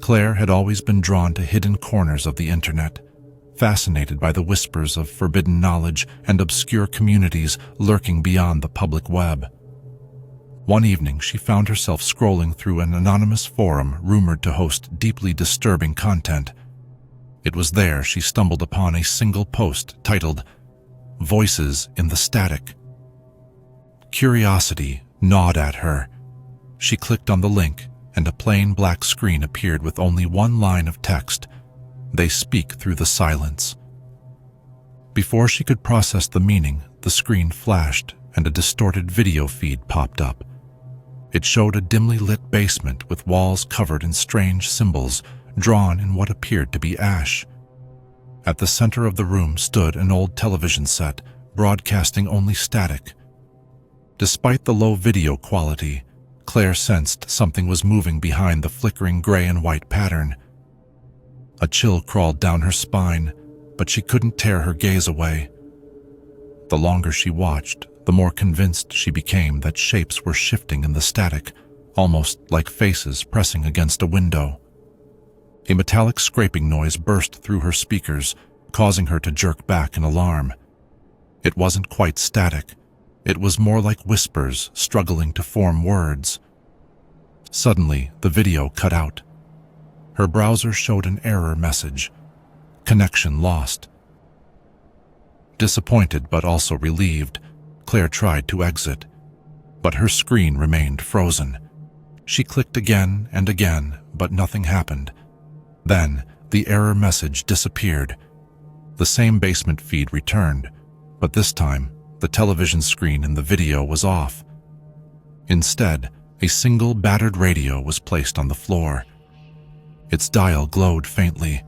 Claire had always been drawn to hidden corners of the internet, fascinated by the whispers of forbidden knowledge and obscure communities lurking beyond the public web. One evening, she found herself scrolling through an anonymous forum rumored to host deeply disturbing content. It was there she stumbled upon a single post titled, "Voices in the Static." Curiosity gnawed at her. She clicked on the link, and a plain black screen appeared with only one line of text: "They speak through the silence." Before she could process the meaning, the screen flashed and a distorted video feed popped up. It showed a dimly lit basement with walls covered in strange symbols drawn in what appeared to be ash. At the center of the room stood an old television set, broadcasting only static. Despite the low video quality, Claire sensed something was moving behind the flickering gray and white pattern. A chill crawled down her spine, but she couldn't tear her gaze away. The longer she watched, the more convinced she became that shapes were shifting in the static, almost like faces pressing against a window. A metallic scraping noise burst through her speakers, causing her to jerk back in alarm. It wasn't quite static. It was more like whispers struggling to form words. Suddenly, the video cut out. Her browser showed an error message: "Connection lost." Disappointed but also relieved, Claire tried to exit, but her screen remained frozen. She clicked again and again, but nothing happened. Then, the error message disappeared. The same basement feed returned, but this time, the television screen in the video was off. Instead, a single battered radio was placed on the floor. Its dial glowed faintly.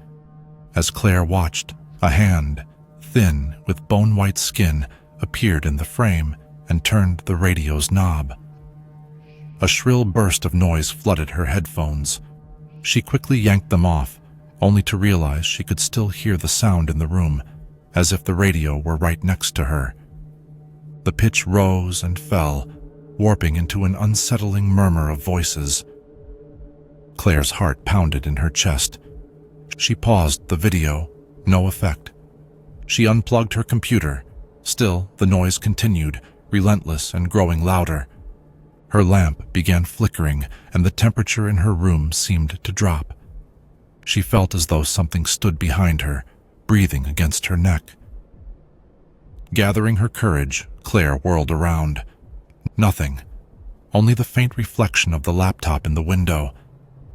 As Claire watched, a hand, thin with bone-white skin, appeared in the frame and turned the radio's knob. A shrill burst of noise flooded her headphones. She quickly yanked them off, only to realize she could still hear the sound in the room, as if the radio were right next to her. The pitch rose and fell, warping into an unsettling murmur of voices. Claire's heart pounded in her chest. She paused the video, no effect. She unplugged her computer. Still, the noise continued, relentless and growing louder. Her lamp began flickering, and the temperature in her room seemed to drop. She felt as though something stood behind her, breathing against her neck. Gathering her courage, Claire whirled around. Nothing. Only the faint reflection of the laptop in the window.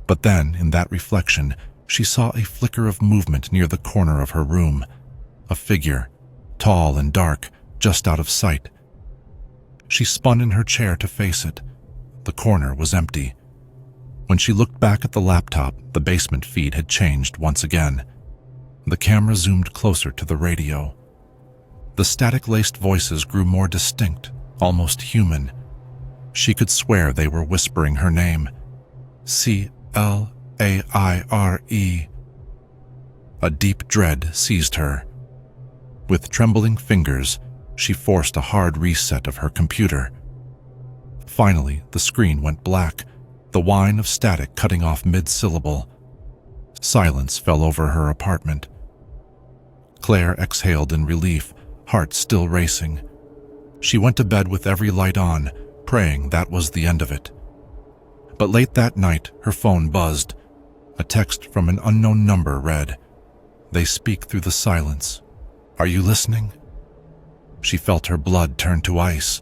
But then, in that reflection, she saw a flicker of movement near the corner of her room. A figure, tall and dark, just out of sight. She spun in her chair to face it. The corner was empty. When she looked back at the laptop, the basement feed had changed once again. The camera zoomed closer to the radio. The static-laced voices grew more distinct, almost human. She could swear they were whispering her name. Claire. A deep dread seized her. With trembling fingers, she forced a hard reset of her computer. Finally, the screen went black, the whine of static cutting off mid-syllable. Silence fell over her apartment. Claire exhaled in relief, heart still racing. She went to bed with every light on, praying that was the end of it. But late that night, her phone buzzed. A text from an unknown number read, "They speak through the silence. Are you listening?" She felt her blood turn to ice.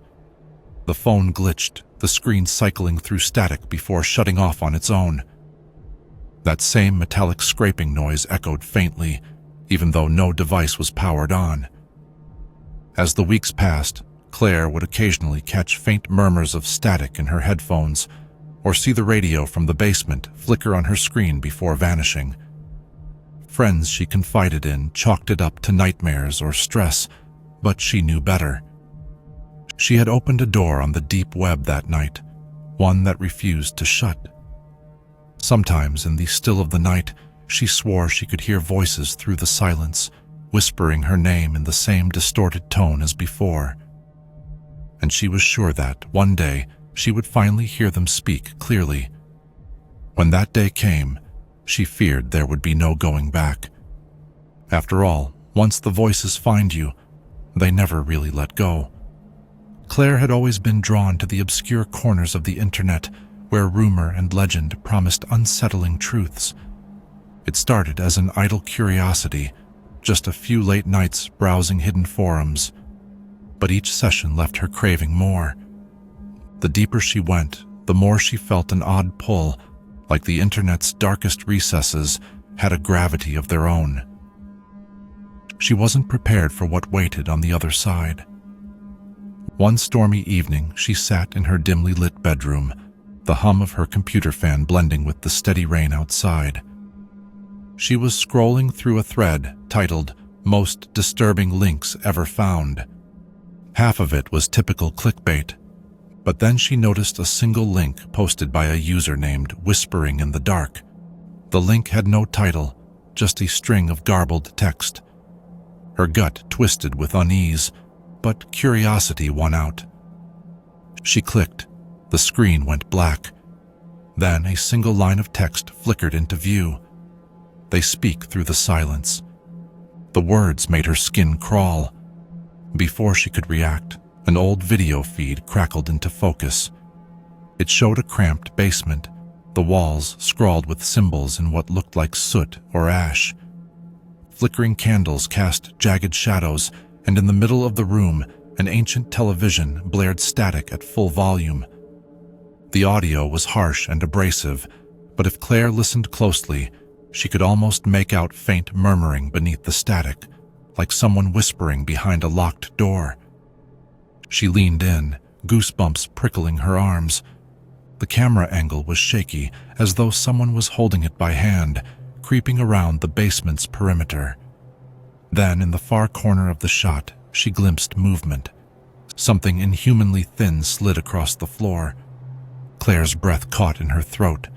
The phone glitched, the screen cycling through static before shutting off on its own. That same metallic scraping noise echoed faintly, even though no device was powered on. As the weeks passed, Claire would occasionally catch faint murmurs of static in her headphones, or see the radio from the basement flicker on her screen before vanishing. Friends she confided in chalked it up to nightmares or stress, but she knew better. She had opened a door on the deep web that night, one that refused to shut. Sometimes in the still of the night, she swore she could hear voices through the silence, whispering her name in the same distorted tone as before. And she was sure that, one day, she would finally hear them speak clearly. When that day came, she feared there would be no going back. After all, once the voices find you, they never really let go. Claire had always been drawn to the obscure corners of the internet where rumor and legend promised unsettling truths. It started as an idle curiosity, just a few late nights browsing hidden forums. But each session left her craving more. The deeper she went, the more she felt an odd pull, like the internet's darkest recesses had a gravity of their own. She wasn't prepared for what waited on the other side. One stormy evening, she sat in her dimly lit bedroom, the hum of her computer fan blending with the steady rain outside. She was scrolling through a thread titled "Most Disturbing Links Ever Found." Half of it was typical clickbait, but then she noticed a single link posted by a user named Whispering in the Dark. The link had no title, just a string of garbled text. Her gut twisted with unease, but curiosity won out. She clicked. The screen went black. Then a single line of text flickered into view. They speak through the silence. The words made her skin crawl. Before she could react, an old video feed crackled into focus. It showed a cramped basement, the walls scrawled with symbols in what looked like soot or ash. Flickering candles cast jagged shadows, and in the middle of the room, an ancient television blared static at full volume. The audio was harsh and abrasive, but if Claire listened closely, she could almost make out faint murmuring beneath the static, like someone whispering behind a locked door. She leaned in, goosebumps prickling her arms. The camera angle was shaky, as though someone was holding it by hand, creeping around the basement's perimeter. Then, in the far corner of the shot, she glimpsed movement. Something inhumanly thin slid across the floor. Claire's breath caught in her throat.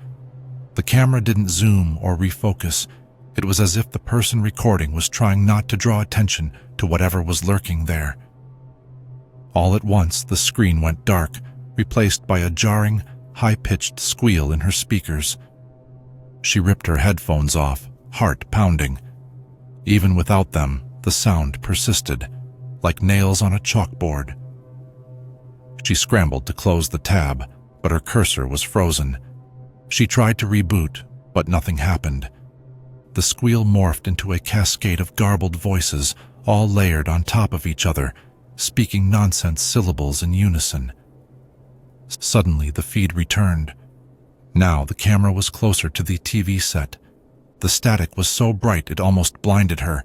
The camera didn't zoom or refocus. It was as if the person recording was trying not to draw attention to whatever was lurking there. All at once, the screen went dark, replaced by a jarring, high-pitched squeal in her speakers. She ripped her headphones off, heart pounding. Even without them, the sound persisted, like nails on a chalkboard. She scrambled to close the tab, but her cursor was frozen. She tried to reboot, but nothing happened. The squeal morphed into a cascade of garbled voices, all layered on top of each other, speaking nonsense syllables in unison. Suddenly, the feed returned. Now the camera was closer to the TV set. The static was so bright it almost blinded her,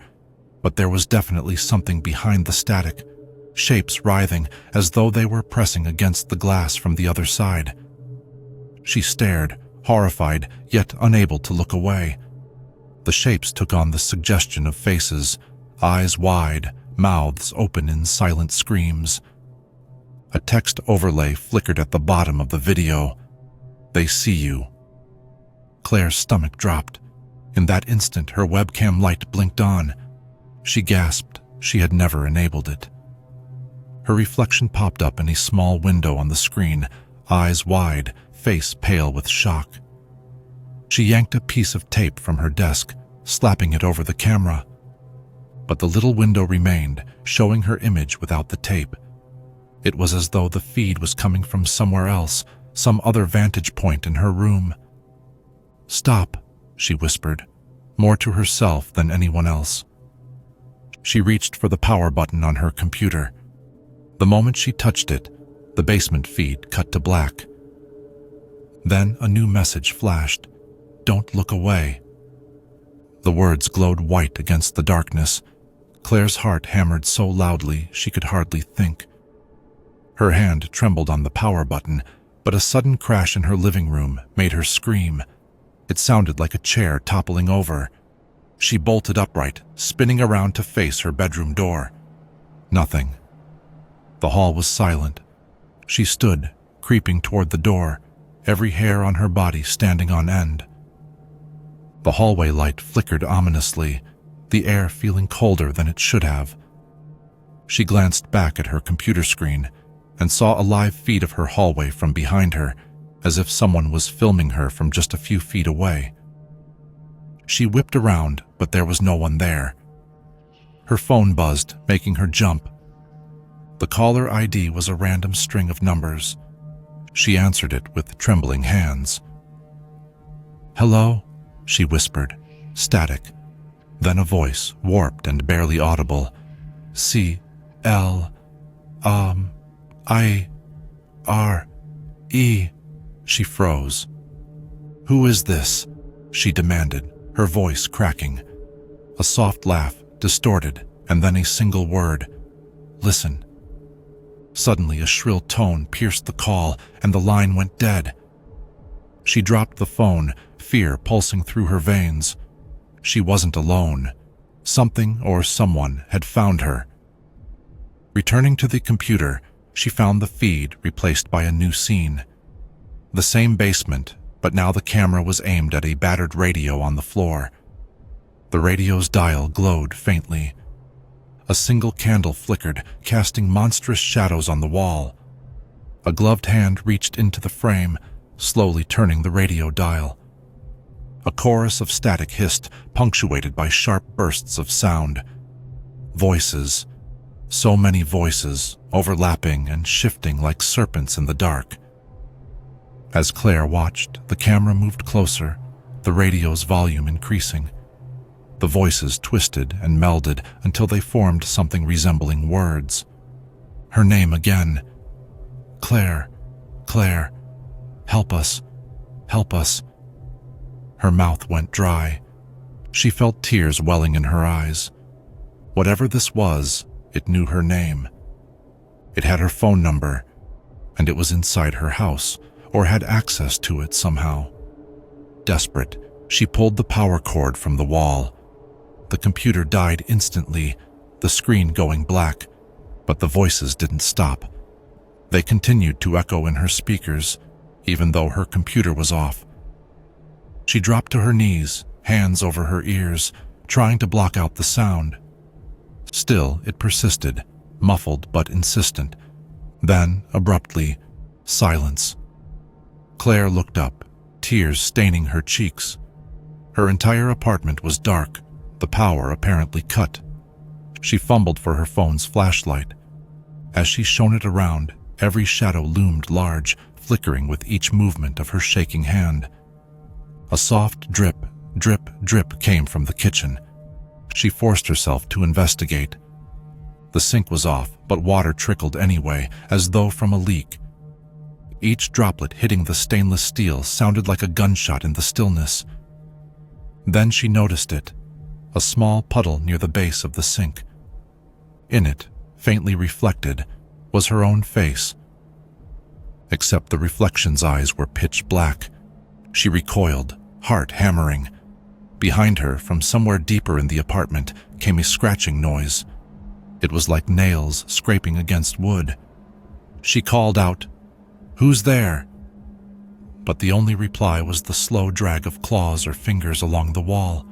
but there was definitely something behind the static, shapes writhing as though they were pressing against the glass from the other side. She stared, horrified, yet unable to look away. The shapes took on the suggestion of faces, eyes wide, mouths open in silent screams. A text overlay flickered at the bottom of the video. "They see you." Claire's stomach dropped. In that instant, her webcam light blinked on. She gasped. She had never enabled it. Her reflection popped up in a small window on the screen, eyes wide, face pale with shock. She yanked a piece of tape from her desk, slapping it over the camera. But the little window remained, showing her image without the tape. It was as though the feed was coming from somewhere else, some other vantage point in her room. "Stop," she whispered, more to herself than anyone else. She reached for the power button on her computer. The moment she touched it, the basement feed cut to black. Then a new message flashed. "Don't look away." The words glowed white against the darkness. Claire's heart hammered so loudly she could hardly think. Her hand trembled on the power button, but a sudden crash in her living room made her scream. It sounded like a chair toppling over. She bolted upright, spinning around to face her bedroom door. Nothing. The hall was silent. She stood, creeping toward the door, every hair on her body standing on end. The hallway light flickered ominously, the air feeling colder than it should have. She glanced back at her computer screen and saw a live feed of her hallway from behind her, as if someone was filming her from just a few feet away. She whipped around, but there was no one there. Her phone buzzed, making her jump. The caller ID was a random string of numbers. She answered it with trembling hands. "Hello?" she whispered, static. Then a voice, warped and barely audible. "C-L-I-R-E." She froze. "Who is this?" she demanded, her voice cracking. A soft laugh, distorted, and then a single word. "Listen." Suddenly, a shrill tone pierced the call, and the line went dead. She dropped the phone, fear pulsing through her veins. She wasn't alone. Something or someone had found her. Returning to the computer, she found the feed replaced by a new scene. The same basement, but now the camera was aimed at a battered radio on the floor. The radio's dial glowed faintly. A single candle flickered, casting monstrous shadows on the wall. A gloved hand reached into the frame, slowly turning the radio dial. A chorus of static hissed, punctuated by sharp bursts of sound. Voices. So many voices, overlapping and shifting like serpents in the dark. As Claire watched, the camera moved closer, the radio's volume increasing. The voices twisted and melded until they formed something resembling words. Her name again. "Claire, Claire, help us, help us." Her mouth went dry. She felt tears welling in her eyes. Whatever this was, it knew her name. It had her phone number, and it was inside her house, or had access to it somehow. Desperate, she pulled the power cord from the wall. The computer died instantly, the screen going black, but the voices didn't stop. They continued to echo in her speakers, even though her computer was off. She dropped to her knees, hands over her ears, trying to block out the sound. Still, it persisted, muffled but insistent. Then, abruptly, silence. Claire looked up, tears staining her cheeks. Her entire apartment was dark, the power apparently cut. She fumbled for her phone's flashlight. As she shone it around, every shadow loomed large, flickering with each movement of her shaking hand. A soft drip, drip, drip came from the kitchen. She forced herself to investigate. The sink was off, but water trickled anyway, as though from a leak. Each droplet hitting the stainless steel sounded like a gunshot in the stillness. Then she noticed it, a small puddle near the base of the sink. In it, faintly reflected, was her own face. Except the reflection's eyes were pitch black. She recoiled, heart hammering. Behind her, from somewhere deeper in the apartment, came a scratching noise. It was like nails scraping against wood. She called out, "Who's there?" But the only reply was the slow drag of claws or fingers along the wall.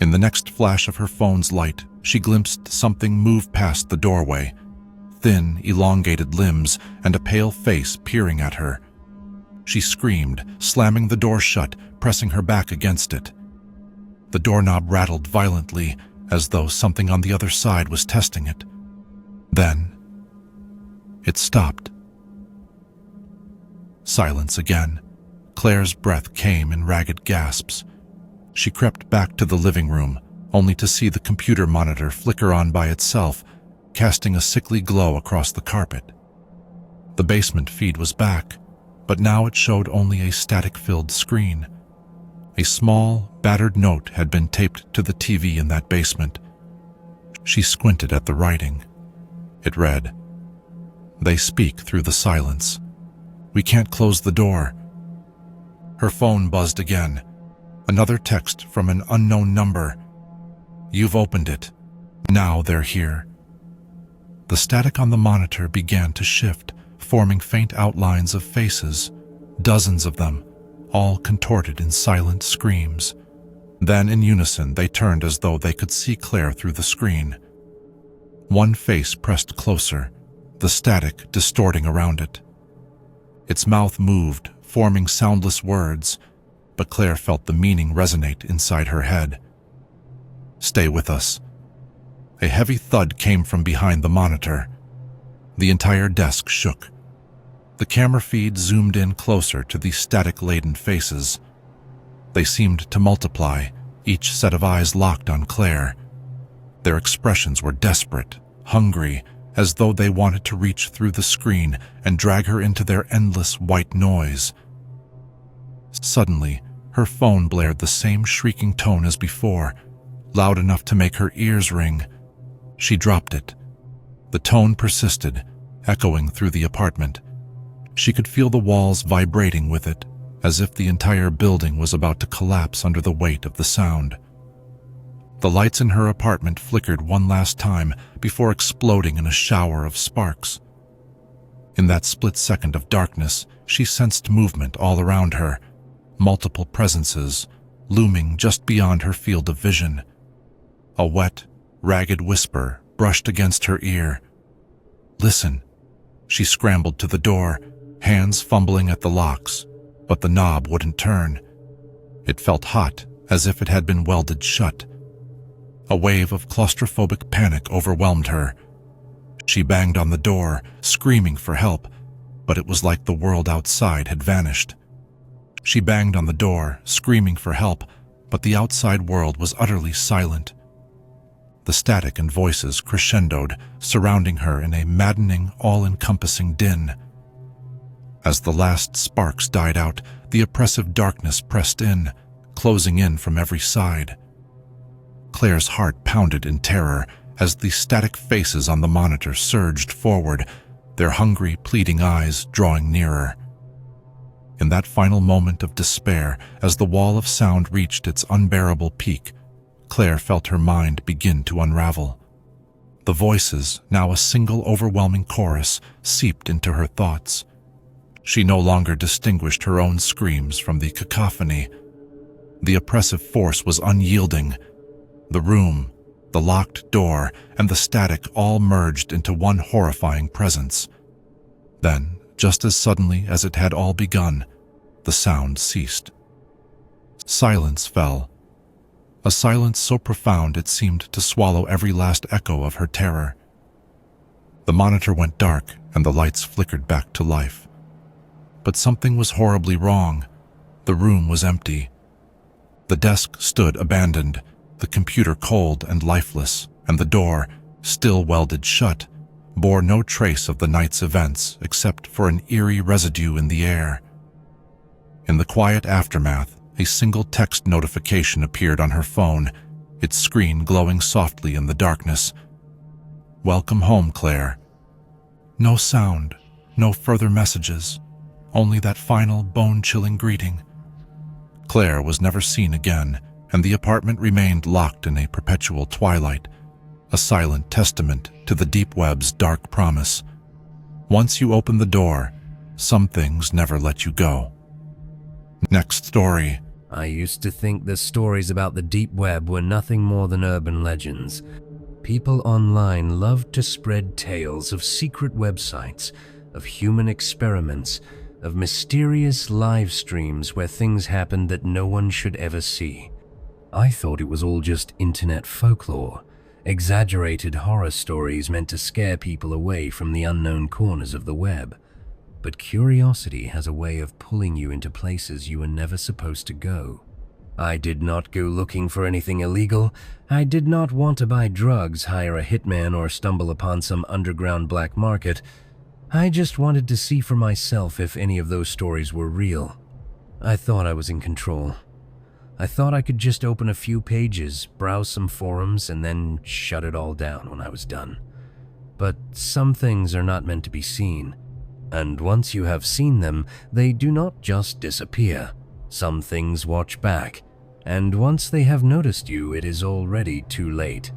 In the next flash of her phone's light, she glimpsed something move past the doorway. Thin, elongated limbs and a pale face peering at her. She screamed, slamming the door shut, pressing her back against it. The doorknob rattled violently, as though something on the other side was testing it. Then, it stopped. Silence again. Claire's breath came in ragged gasps. She crept back to the living room, only to see the computer monitor flicker on by itself, casting a sickly glow across the carpet. The basement feed was back, but now it showed only a static-filled screen. A small, battered note had been taped to the TV in that basement. She squinted at the writing. It read, "They speak through the silence. We can't close the door." Her phone buzzed again. Another text from an unknown number. "You've opened it. Now they're here." The static on the monitor began to shift, forming faint outlines of faces, dozens of them, all contorted in silent screams. Then in unison they turned as though they could see Claire through the screen. One face pressed closer, the static distorting around it. Its mouth moved, forming soundless words. but Claire felt the meaning resonate inside her head. "Stay with us." A heavy thud came from behind the monitor. The entire desk shook. The camera feed zoomed in closer to the static-laden faces. They seemed to multiply, each set of eyes locked on Claire. Their expressions were desperate, hungry, as though they wanted to reach through the screen and drag her into their endless white noise. Suddenly, her phone blared the same shrieking tone as before, loud enough to make her ears ring. She dropped it. The tone persisted, echoing through the apartment. She could feel the walls vibrating with it, as if the entire building was about to collapse under the weight of the sound. The lights in her apartment flickered one last time before exploding in a shower of sparks. In that split second of darkness, she sensed movement all around her, multiple presences, looming just beyond her field of vision. A wet, ragged whisper brushed against her ear. "Listen." She scrambled to the door, hands fumbling at the locks, but the knob wouldn't turn. It felt hot, as if it had been welded shut. A wave of claustrophobic panic overwhelmed her. She banged on the door, screaming for help, but it was like the world outside had vanished. She banged on the door, screaming for help, but the outside world was utterly silent. The static and voices crescendoed, surrounding her in a maddening, all-encompassing din. As the last sparks died out, the oppressive darkness pressed in, closing in from every side. Claire's heart pounded in terror as the static faces on the monitor surged forward, their hungry, pleading eyes drawing nearer. In that final moment of despair, as the wall of sound reached its unbearable peak, Claire felt her mind begin to unravel. The voices, now a single overwhelming chorus, seeped into her thoughts. She no longer distinguished her own screams from the cacophony. The oppressive force was unyielding. The room, the locked door, and the static all merged into one horrifying presence. Then, just as suddenly as it had all begun, the sound ceased. Silence fell. A silence so profound it seemed to swallow every last echo of her terror. The monitor went dark and the lights flickered back to life. But something was horribly wrong. The room was empty. The desk stood abandoned, the computer cold and lifeless, and the door, still welded shut, bore no trace of the night's events except for an eerie residue in the air. In the quiet aftermath, a single text notification appeared on her phone, its screen glowing softly in the darkness. "Welcome home, Claire." No sound, no further messages, only that final bone-chilling greeting. Claire was never seen again, and the apartment remained locked in a perpetual twilight, a silent testament to the deep web's dark promise. Once you open the door, some things never let you go. Next story. I used to think the stories about the deep web were nothing more than urban legends. People online loved to spread tales of secret websites, of human experiments, of mysterious live streams where things happened that no one should ever see. I thought it was all just internet folklore, exaggerated horror stories meant to scare people away from the unknown corners of the web. But curiosity has a way of pulling you into places you were never supposed to go. I did not go looking for anything illegal. I did not want to buy drugs, hire a hitman, or stumble upon some underground black market. I just wanted to see for myself if any of those stories were real. I thought I was in control. I thought I could just open a few pages, browse some forums, and then shut it all down when I was done. But some things are not meant to be seen. And once you have seen them, they do not just disappear. Some things watch back, and once they have noticed you, it is already too late.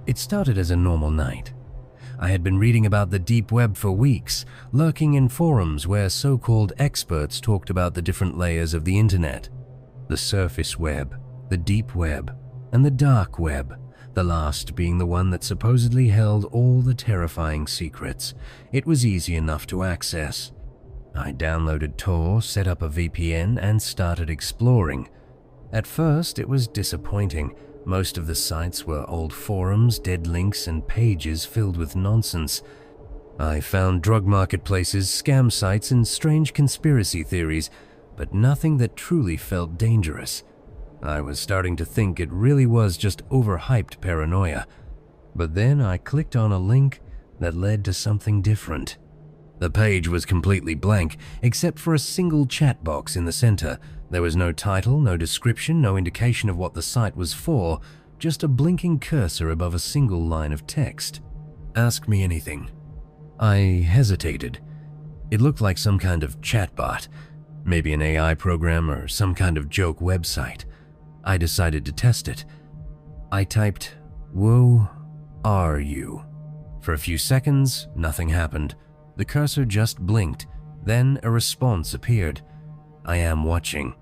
It started as a normal night. I had been reading about the deep web for weeks, lurking in forums where so-called experts talked about the different layers of the internet. The surface web, the deep web, and the dark web. The last being the one that supposedly held all the terrifying secrets. It was easy enough to access. I downloaded Tor, set up a VPN, and started exploring. At first, it was disappointing. Most of the sites were old forums, dead links, and pages filled with nonsense. I found drug marketplaces, scam sites, and strange conspiracy theories, but nothing that truly felt dangerous. I was starting to think it really was just overhyped paranoia. But then I clicked on a link that led to something different. The page was completely blank, except for a single chat box in the center. There was no title, no description, no indication of what the site was for, just a blinking cursor above a single line of text. Ask me anything. I hesitated. It looked like some kind of chatbot, maybe an AI program or some kind of joke website. I decided to test it. I typed, "Who are you?" For a few seconds, nothing happened. The cursor just blinked, then a response appeared. "I am watching."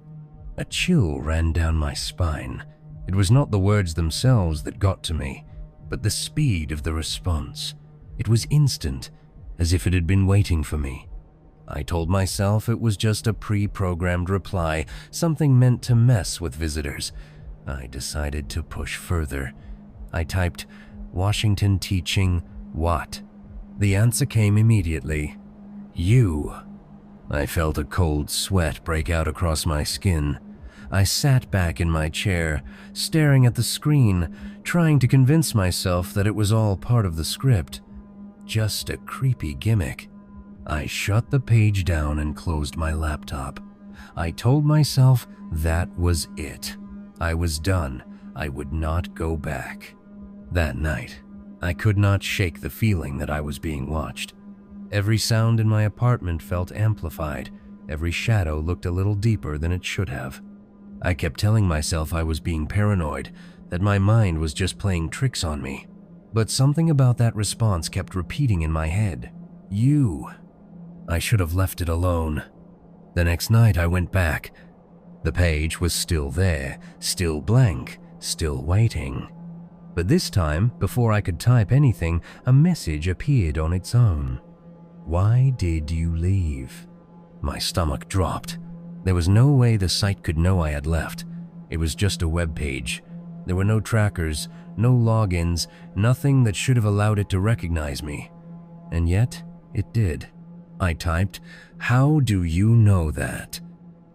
A chill ran down my spine. It was not the words themselves that got to me, but the speed of the response. It was instant, as if it had been waiting for me. I told myself it was just a pre-programmed reply, something meant to mess with visitors. I decided to push further. I typed, "Washington teaching what?" The answer came immediately. "You." I felt a cold sweat break out across my skin. I sat back in my chair, staring at the screen, trying to convince myself that it was all part of the script. Just a creepy gimmick. I shut the page down and closed my laptop. I told myself that was it. I was done. I would not go back. That night, I could not shake the feeling that I was being watched. Every sound in my apartment felt amplified. Every shadow looked a little deeper than it should have. I kept telling myself I was being paranoid, that my mind was just playing tricks on me. But something about that response kept repeating in my head. You. I should have left it alone. The next night I went back. The page was still there, still blank, still waiting. But this time, before I could type anything, a message appeared on its own. "Why did you leave?" My stomach dropped. There was no way the site could know I had left. It was just a web page. There were no trackers, no logins, nothing that should have allowed it to recognize me. And yet, it did. I typed, "How do you know that?"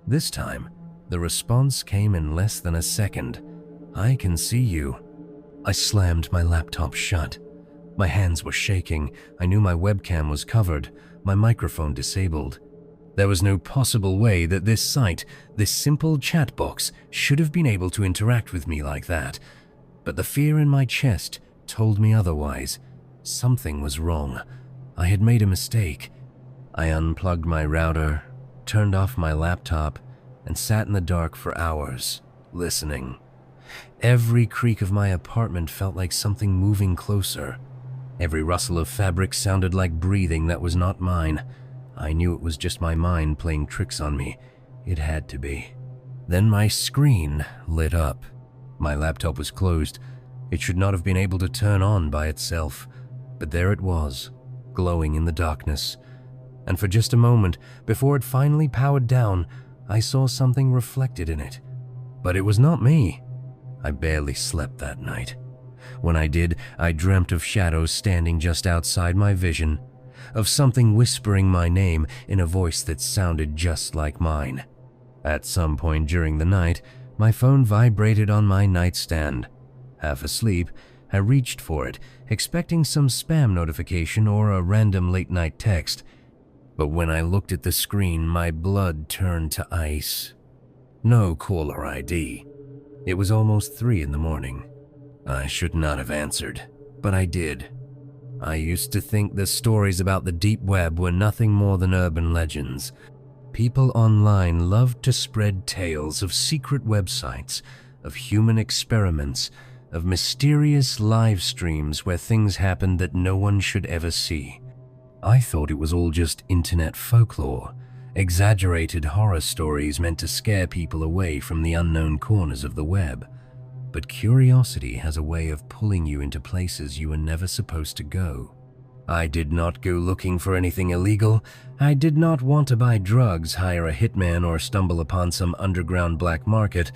This time, the response came in less than a second. "I can see you." I slammed my laptop shut. My hands were shaking. I knew my webcam was covered, my microphone disabled. There was no possible way that this site, this simple chat box, should have been able to interact with me like that. But the fear in my chest told me otherwise. Something was wrong. I had made a mistake. I unplugged my router, turned off my laptop, and sat in the dark for hours, listening. Every creak of my apartment felt like something moving closer. Every rustle of fabric sounded like breathing that was not mine. I knew it was just my mind playing tricks on me. It had to be. Then my screen lit up. My laptop was closed. It should not have been able to turn on by itself. But there it was, glowing in the darkness. And for just a moment, before it finally powered down, I saw something reflected in it. But it was not me. I barely slept that night. When I did, I dreamt of shadows standing just outside my vision, of something whispering my name in a voice that sounded just like mine. At some point during the night, my phone vibrated on my nightstand. Half asleep, I reached for it, expecting some spam notification or a random late-night text. But when I looked at the screen, my blood turned to ice. No caller ID. It was almost 3 in the morning. I should not have answered, but I did. I used to think the stories about the deep web were nothing more than urban legends. People online loved to spread tales of secret websites, of human experiments, of mysterious live streams where things happened that no one should ever see. I thought it was all just internet folklore, exaggerated horror stories meant to scare people away from the unknown corners of the web. But curiosity has a way of pulling you into places you were never supposed to go. I did not go looking for anything illegal. I did not want to buy drugs, hire a hitman, or stumble upon some underground black market.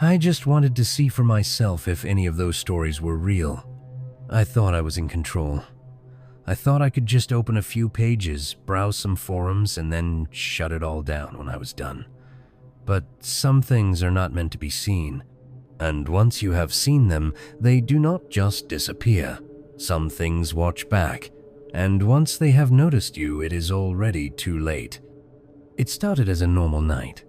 I just wanted to see for myself if any of those stories were real. I thought I was in control. I thought I could just open a few pages, browse some forums, and then shut it all down when I was done. But some things are not meant to be seen. And once you have seen them, they do not just disappear. Some things watch back, and once they have noticed you, it is already too late. It started as a normal night.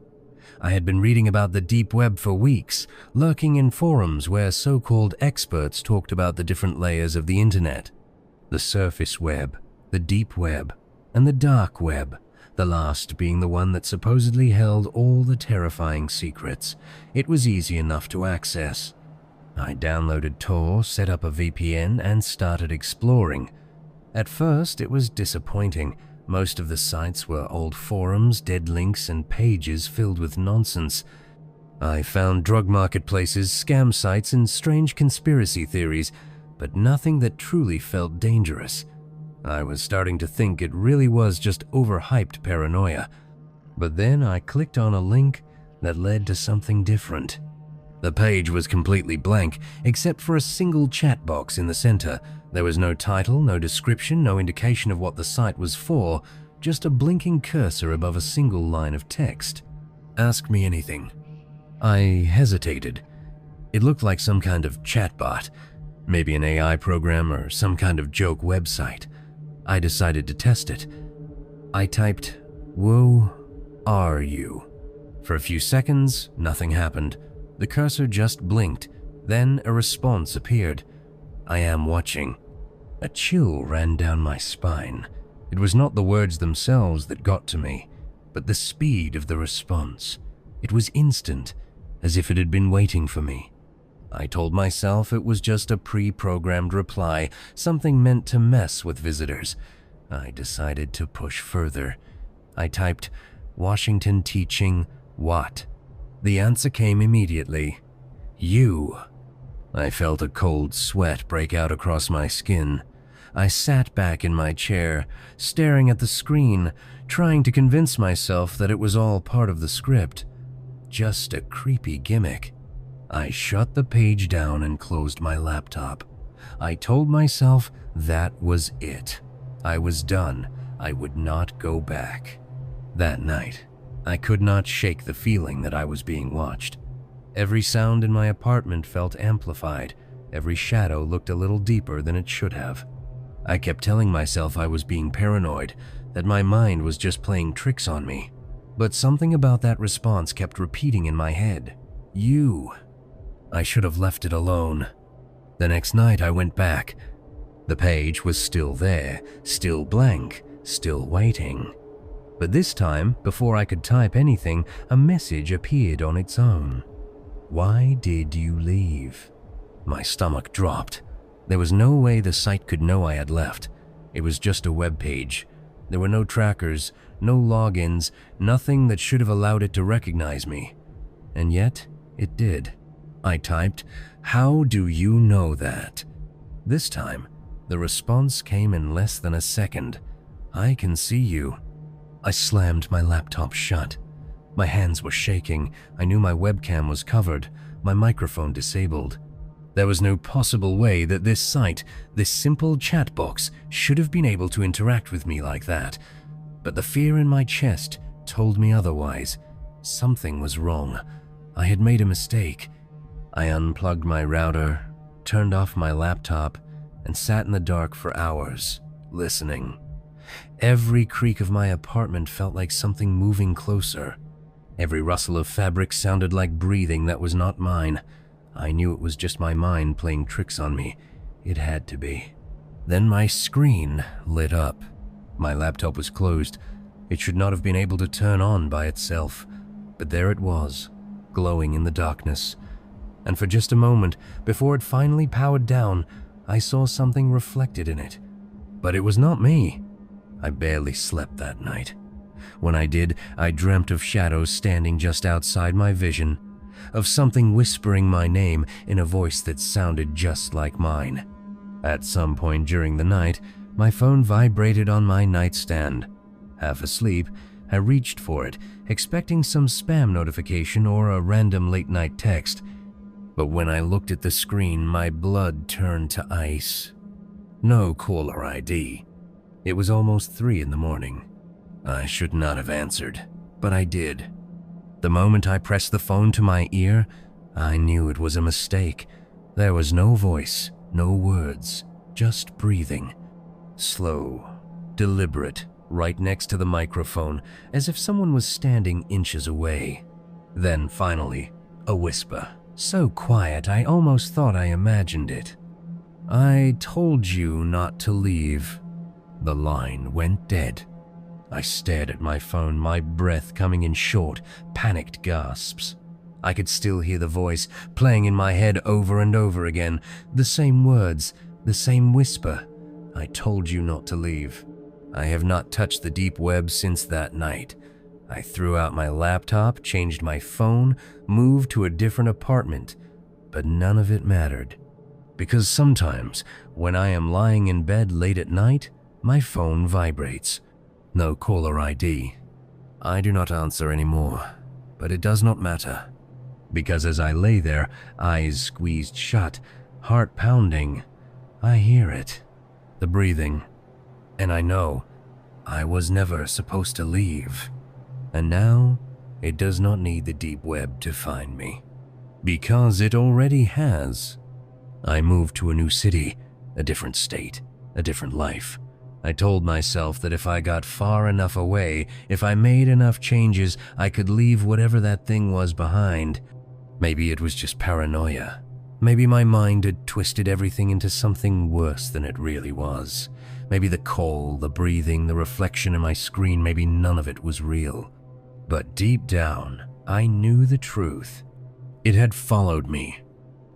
I had been reading about the deep web for weeks, lurking in forums where so-called experts talked about the different layers of the internet. The surface web, the deep web, and the dark web, the last being the one that supposedly held all the terrifying secrets. It was easy enough to access. I downloaded Tor, set up a VPN, and started exploring. At first, it was disappointing. Most of the sites were old forums, dead links, and pages filled with nonsense. I found drug marketplaces, scam sites, and strange conspiracy theories, but nothing that truly felt dangerous. I was starting to think it really was just overhyped paranoia. But then I clicked on a link that led to something different. The page was completely blank, except for a single chat box in the center. There was no title, no description, no indication of what the site was for, just a blinking cursor above a single line of text. Ask me anything. I hesitated. It looked like some kind of chatbot, maybe an AI program or some kind of joke website. I decided to test it. I typed, "Who are you?" For a few seconds, nothing happened. The cursor just blinked, then a response appeared. "I am watching." A chill ran down my spine. It was not the words themselves that got to me, but the speed of the response. It was instant, as if it had been waiting for me. I told myself it was just a pre-programmed reply, something meant to mess with visitors. I decided to push further. I typed, "Washington teaching what?" The answer came immediately. "You." I felt a cold sweat break out across my skin. I sat back in my chair, staring at the screen, trying to convince myself that it was all part of the script. Just a creepy gimmick. I shut the page down and closed my laptop. I told myself that was it. I was done. I would not go back. That night, I could not shake the feeling that I was being watched. Every sound in my apartment felt amplified. Every shadow looked a little deeper than it should have. I kept telling myself I was being paranoid, that my mind was just playing tricks on me. But something about that response kept repeating in my head. You. I should have left it alone. The next night I went back. The page was still there, still blank, still waiting. But this time, before I could type anything, a message appeared on its own. "Why did you leave?" My stomach dropped. There was no way the site could know I had left. It was just a web page. There were no trackers, no logins, nothing that should have allowed it to recognize me. And yet, it did. I typed, "How do you know that?" This time, the response came in less than a second. "I can see you." I slammed my laptop shut. My hands were shaking. I knew my webcam was covered, my microphone disabled. There was no possible way that this site, this simple chat box, should have been able to interact with me like that. But the fear in my chest told me otherwise. Something was wrong. I had made a mistake. I unplugged my router, turned off my laptop, and sat in the dark for hours, listening. Every creak of my apartment felt like something moving closer. Every rustle of fabric sounded like breathing that was not mine. I knew it was just my mind playing tricks on me. It had to be. Then my screen lit up. My laptop was closed. It should not have been able to turn on by itself. But there it was, glowing in the darkness. And for just a moment, before it finally powered down, I saw something reflected in it. But it was not me. I barely slept that night. When I did, I dreamt of shadows standing just outside my vision, of something whispering my name in a voice that sounded just like mine. At some point during the night, My phone vibrated on my nightstand. Half asleep, I reached for it, expecting some spam notification or a random late-night text. But when I looked at the screen, my blood turned to ice. No caller ID. It was almost 3 in the morning. I should not have answered, but I did. The moment I pressed the phone to my ear, I knew it was a mistake. There was no voice, no words, just breathing. Slow, deliberate, right next to the microphone, as if someone was standing inches away. Then finally, a whisper, so quiet I almost thought I imagined it. "I told you not to leave." The line went dead. I stared at my phone, my breath coming in short, panicked gasps. I could still hear the voice playing in my head over and over again, the same words, the same whisper. "I told you not to leave." I have not touched the deep web since that night. I threw out my laptop, changed my phone, moved to a different apartment, but none of it mattered. Because sometimes, when I am lying in bed late at night, my phone vibrates. No caller ID. I do not answer anymore, but it does not matter. Because as I lay there, eyes squeezed shut, heart pounding, I hear it, the breathing, and I know I was never supposed to leave. And now, it does not need the deep web to find me, because it already has. I moved to a new city, a different state, a different life. I told myself that if I got far enough away, if I made enough changes, I could leave whatever that thing was behind. Maybe it was just paranoia. Maybe my mind had twisted everything into something worse than it really was. Maybe the call, the breathing, the reflection in my screen, maybe none of it was real. But deep down, I knew the truth. It had followed me.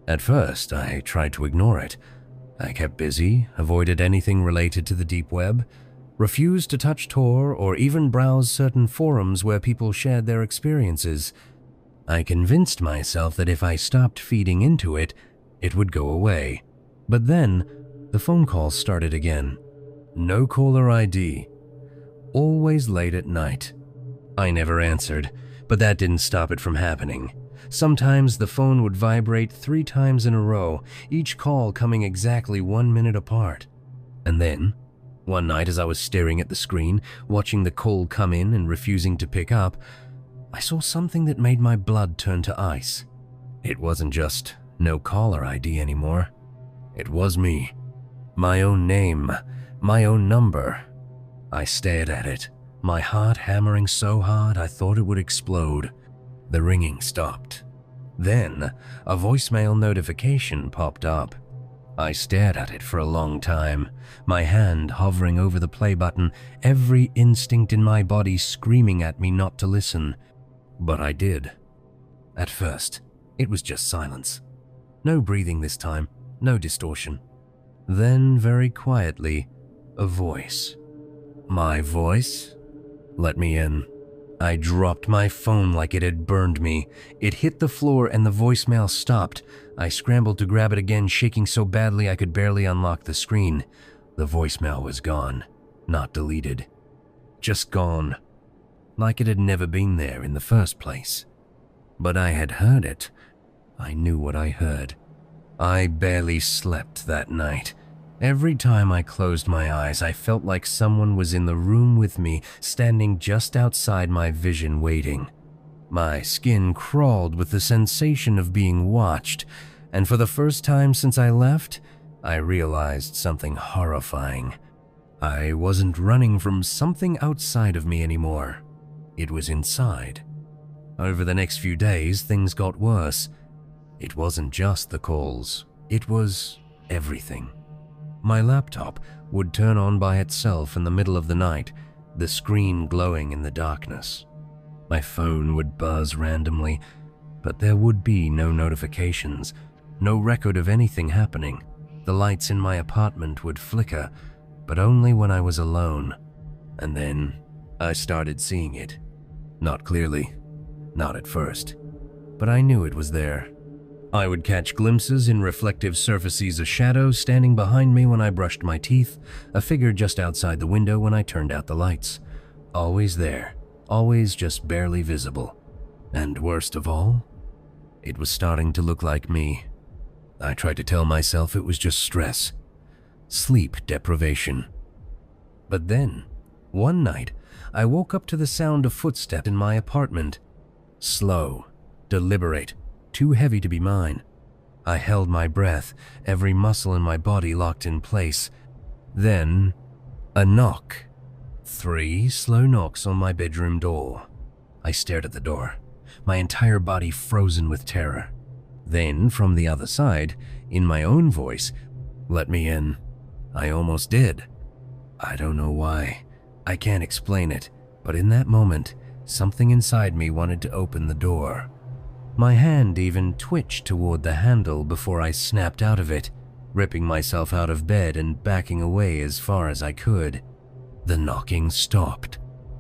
At first, I tried to ignore it. I kept busy, avoided anything related to the deep web, refused to touch Tor or even browse certain forums where people shared their experiences. I convinced myself that if I stopped feeding into it, it would go away. But then, the phone calls started again. No caller ID. Always late at night. I never answered, but that didn't stop it from happening. Sometimes the phone would vibrate 3 times in a row, each call coming exactly 1 minute apart. And then, one night as I was staring at the screen, watching the call come in and refusing to pick up, I saw something that made my blood turn to ice. It wasn't just no caller ID anymore. It was me. My own name, my own number. I stared at it, my heart hammering so hard I thought it would explode. The ringing stopped. Then, a voicemail notification popped up. I stared at it for a long time, my hand hovering over the play button, every instinct in my body screaming at me not to listen. But I did. At first, it was just silence. No breathing this time, no distortion. Then, very quietly, a voice. My voice? Let me in. I dropped my phone like it had burned me. It hit the floor and the voicemail stopped. I scrambled to grab it again, shaking so badly I could barely unlock the screen. The voicemail was gone, not deleted. Just gone. Like it had never been there in the first place. But I had heard it. I knew what I heard. I barely slept that night. Every time I closed my eyes, I felt like someone was in the room with me, standing just outside my vision waiting. My skin crawled with the sensation of being watched, and for the first time since I left, I realized something horrifying. I wasn't running from something outside of me anymore. It was inside. Over the next few days, things got worse. It wasn't just the calls. It was everything. My laptop would turn on by itself in the middle of the night, the screen glowing in the darkness. My phone would buzz randomly, but there would be no notifications, no record of anything happening. The lights in my apartment would flicker, but only when I was alone. And then I started seeing it. Not clearly, not at first, but I knew it was there. I would catch glimpses in reflective surfaces of shadows standing behind me when I brushed my teeth, a figure just outside the window when I turned out the lights. Always there, always just barely visible. And worst of all, it was starting to look like me. I tried to tell myself it was just stress, sleep deprivation. But then, one night, I woke up to the sound of footsteps in my apartment. Slow, deliberate, too heavy to be mine. I held my breath, every muscle in my body locked in place. Then, a knock. 3 slow knocks on my bedroom door. I stared at the door, my entire body frozen with terror. Then, from the other side, in my own voice, "Let me in." I almost did. I don't know why. I can't explain it, but in that moment, something inside me wanted to open the door. My hand even twitched toward the handle before I snapped out of it, ripping myself out of bed and backing away as far as I could. The knocking stopped.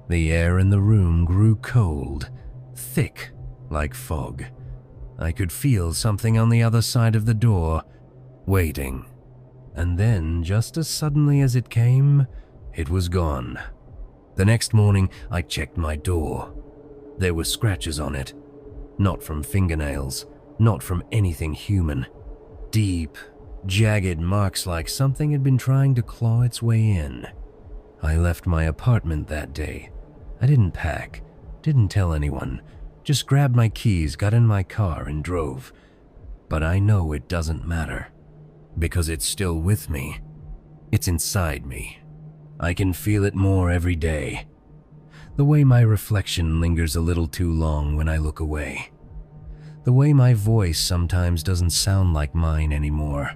The air in the room grew cold, thick like fog. I could feel something on the other side of the door, waiting. And then, just as suddenly as it came, it was gone. The next morning, I checked my door. There were scratches on it. Not from fingernails, not from anything human. Deep, jagged marks like something had been trying to claw its way in. I left my apartment that day. I didn't pack, didn't tell anyone, just grabbed my keys, got in my car, and drove. But I know it doesn't matter, because it's still with me. It's inside me. I can feel it more every day. The way my reflection lingers a little too long when I look away. The way my voice sometimes doesn't sound like mine anymore.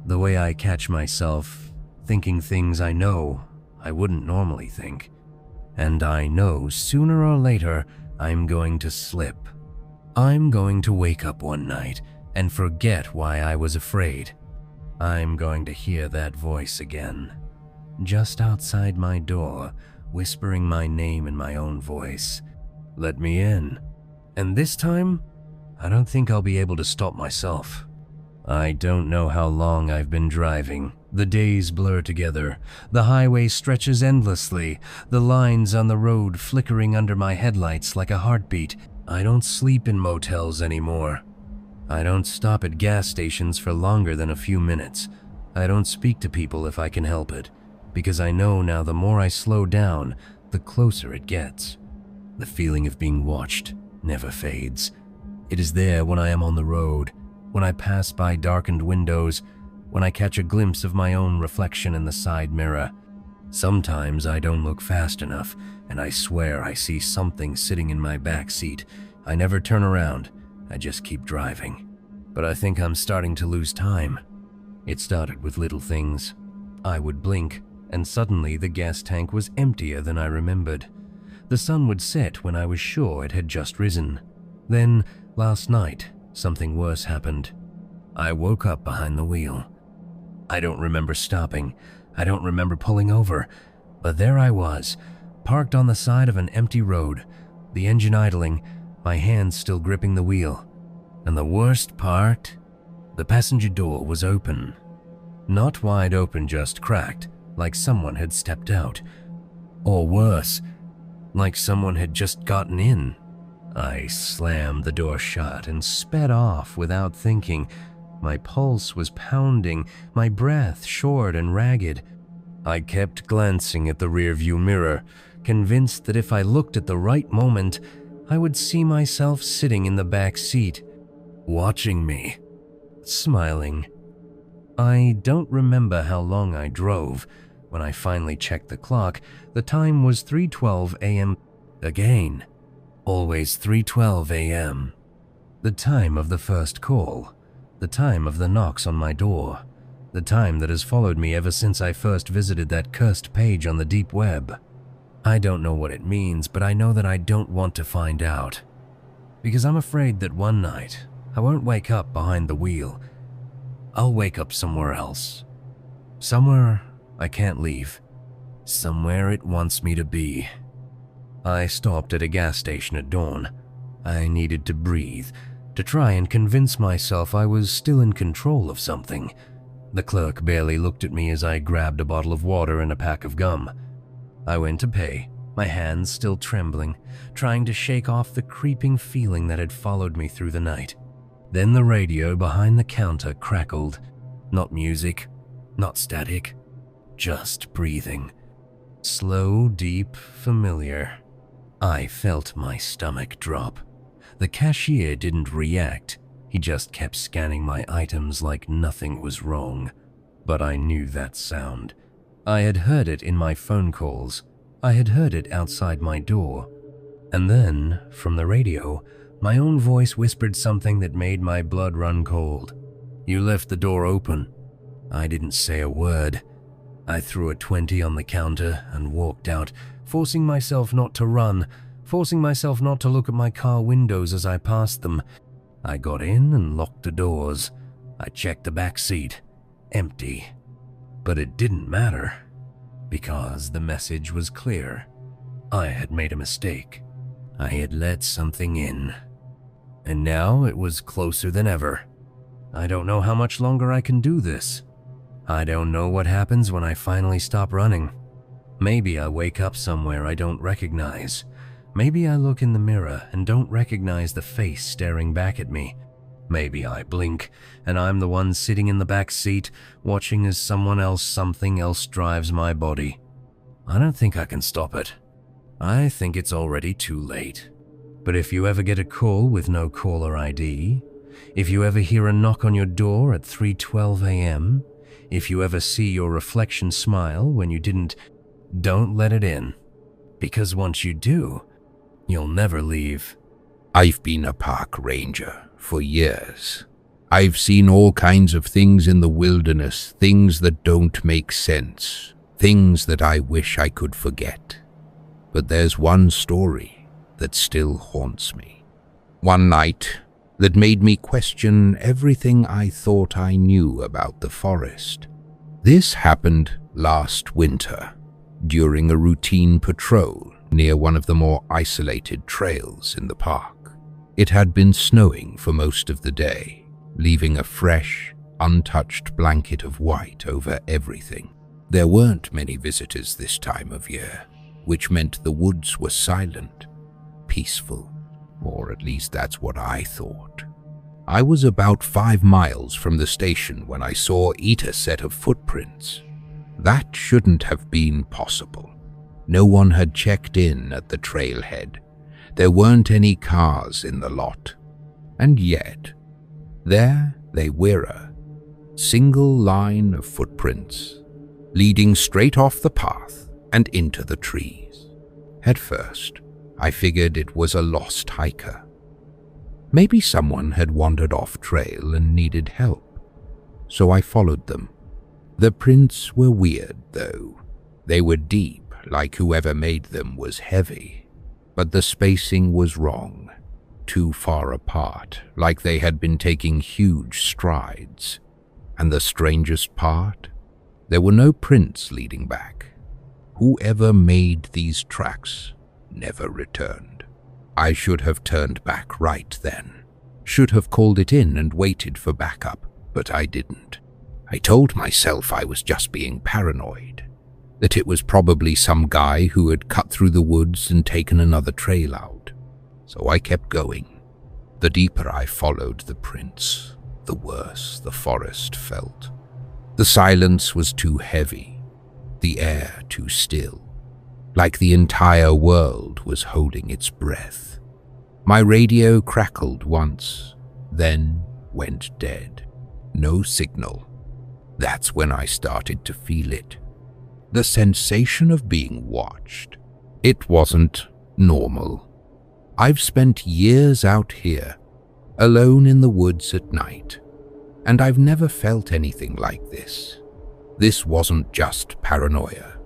The way I catch myself thinking things I know I wouldn't normally think. And I know sooner or later I'm going to slip. I'm going to wake up one night and forget why I was afraid. I'm going to hear that voice again, just outside my door, whispering my name in my own voice. Let me in. And this time, I don't think I'll be able to stop myself. I don't know how long I've been driving. The days blur together. The highway stretches endlessly, the lines on the road flickering under my headlights like a heartbeat. I don't sleep in motels anymore. I don't stop at gas stations for longer than a few minutes. I don't speak to people if I can help it, because I know now the more I slow down, the closer it gets. The feeling of being watched never fades. It is there when I am on the road, when I pass by darkened windows, when I catch a glimpse of my own reflection in the side mirror. Sometimes I don't look fast enough, and I swear I see something sitting in my back seat. I never turn around, I just keep driving. But I think I'm starting to lose time. It started with little things. I would blink, and suddenly the gas tank was emptier than I remembered. The sun would set when I was sure it had just risen. Then, last night, something worse happened. I woke up behind the wheel. I don't remember stopping. I don't remember pulling over. But there I was, parked on the side of an empty road, the engine idling, my hands still gripping the wheel. And the worst part? The passenger door was open. Not wide open, just cracked, like someone had stepped out. Or worse, like someone had just gotten in. I slammed the door shut and sped off without thinking. My pulse was pounding, my breath short and ragged. I kept glancing at the rearview mirror, convinced that if I looked at the right moment, I would see myself sitting in the back seat, watching me, smiling. I don't remember how long I drove. When I finally checked the clock, the time was 3:12 a.m. again. Always 3:12 a.m. The time of the first call. The time of the knocks on my door. The time that has followed me ever since I first visited that cursed page on the deep web. I don't know what it means, but I know that I don't want to find out. Because I'm afraid that one night, I won't wake up behind the wheel. I'll wake up somewhere else. Somewhere I can't leave. Somewhere it wants me to be. I stopped at a gas station at dawn. I needed to breathe. to try and convince myself I was still in control of something. The clerk barely looked at me as I grabbed a bottle of water and a pack of gum. I went to pay, my hands still trembling, trying to shake off the creeping feeling that had followed me through the night. Then the radio behind the counter crackled. Not music, not static, just breathing. Slow, deep, familiar. I felt my stomach drop. The cashier didn't react. He just kept scanning my items like nothing was wrong. But I knew that sound. I had heard it in my phone calls. I had heard it outside my door. And then, from the radio, my own voice whispered something that made my blood run cold. "You left the door open." I didn't say a word. I threw a 20 on the counter and walked out, forcing myself not to run, forcing myself not to look at my car windows as I passed them. I got in and locked the doors. I checked the back seat. Empty. But it didn't matter, because the message was clear. I had made a mistake. I had let something in. And now it was closer than ever. I don't know how much longer I can do this. I don't know what happens when I finally stop running. Maybe I wake up somewhere I don't recognize. Maybe I look in the mirror and don't recognize the face staring back at me. Maybe I blink and I'm the one sitting in the back seat, watching as something else drives my body. I don't think I can stop it. I think it's already too late. But if you ever get a call with no caller ID, if you ever hear a knock on your door at 3:12 a.m., if you ever see your reflection smile when you didn't, don't let it in. Because once you do, you'll never leave. I've been a park ranger for years. I've seen all kinds of things in the wilderness, things that don't make sense, things that I wish I could forget. But there's one story that still haunts me. One night that made me question everything I thought I knew about the forest. This happened last winter, during a routine patrol near one of the more isolated trails in the park. It had been snowing for most of the day, leaving a fresh, untouched blanket of white over everything. There weren't many visitors this time of year, which meant the woods were silent, peaceful, or at least that's what I thought. I was about 5 miles from the station when I saw a set of footprints. That shouldn't have been possible. No one had checked in at the trailhead. There weren't any cars in the lot. And yet, there they were, a single line of footprints leading straight off the path and into the trees. At first, I figured it was a lost hiker. Maybe someone had wandered off trail and needed help, so I followed them. The prints were weird, though. They were deep, like whoever made them was heavy, but the spacing was wrong, too far apart, like they had been taking huge strides. And the strangest part? There were no prints leading back. Whoever made these tracks never returned. I should have turned back right then. Should have called it in and waited for backup, but I didn't. I told myself I was just being paranoid, that it was probably some guy who had cut through the woods and taken another trail out. So I kept going. The deeper I followed the prints, the worse the forest felt. The silence was too heavy, the air too still, like the entire world was holding its breath. My radio crackled once, then went dead. No signal. That's when I started to feel it. The sensation of being watched. It wasn't normal. I've spent years out here, alone in the woods at night, and I've never felt anything like this. This wasn't just paranoia.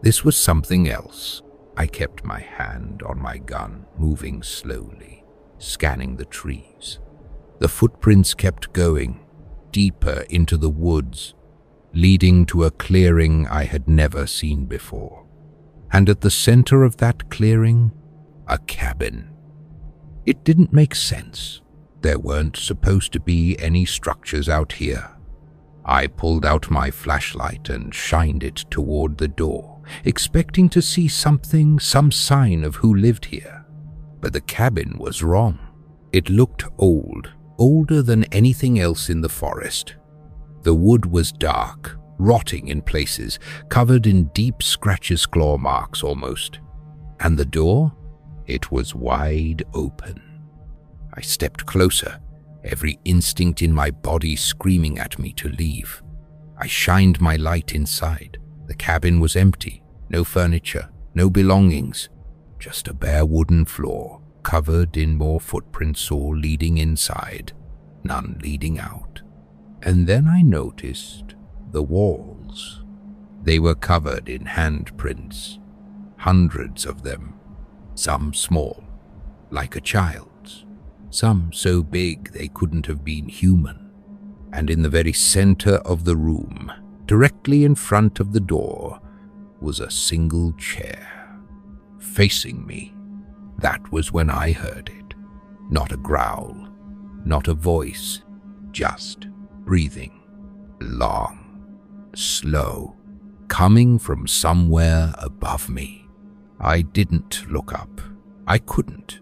This was something else. I kept my hand on my gun, moving slowly, scanning the trees. The footprints kept going, deeper into the woods, leading to a clearing I had never seen before. And at the center of that clearing, a cabin. It didn't make sense. There weren't supposed to be any structures out here. I pulled out my flashlight and shined it toward the door, expecting to see something, some sign of who lived here. But the cabin was wrong. It looked old, older than anything else in the forest. The wood was dark, rotting in places, covered in deep scratches, claw marks almost. And the door? It was wide open. I stepped closer, every instinct in my body screaming at me to leave. I shined my light inside. The cabin was empty, no furniture, no belongings, just a bare wooden floor, covered in more footprints all leading inside, none leading out. And then I noticed the walls. They were covered in handprints, hundreds of them, some small, like a child's, some so big they couldn't have been human. And in the very center of the room, directly in front of the door, was a single chair, facing me. That was when I heard it. Not a growl, not a voice, just breathing. Long, slow, coming from somewhere above me. I didn't look up. I couldn't.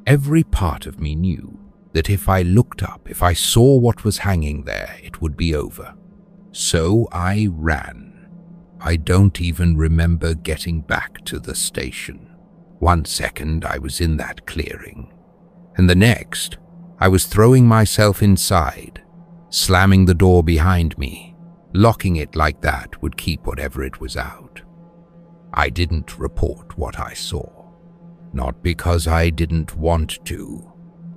Every part of me knew that if I looked up, if I saw what was hanging there, it would be over. So I ran. I don't even remember getting back to the station. 1 second I was in that clearing, and the next I was throwing myself inside, slamming the door behind me. Locking it like that would keep whatever it was out. I didn't report what I saw. Not because I didn't want to,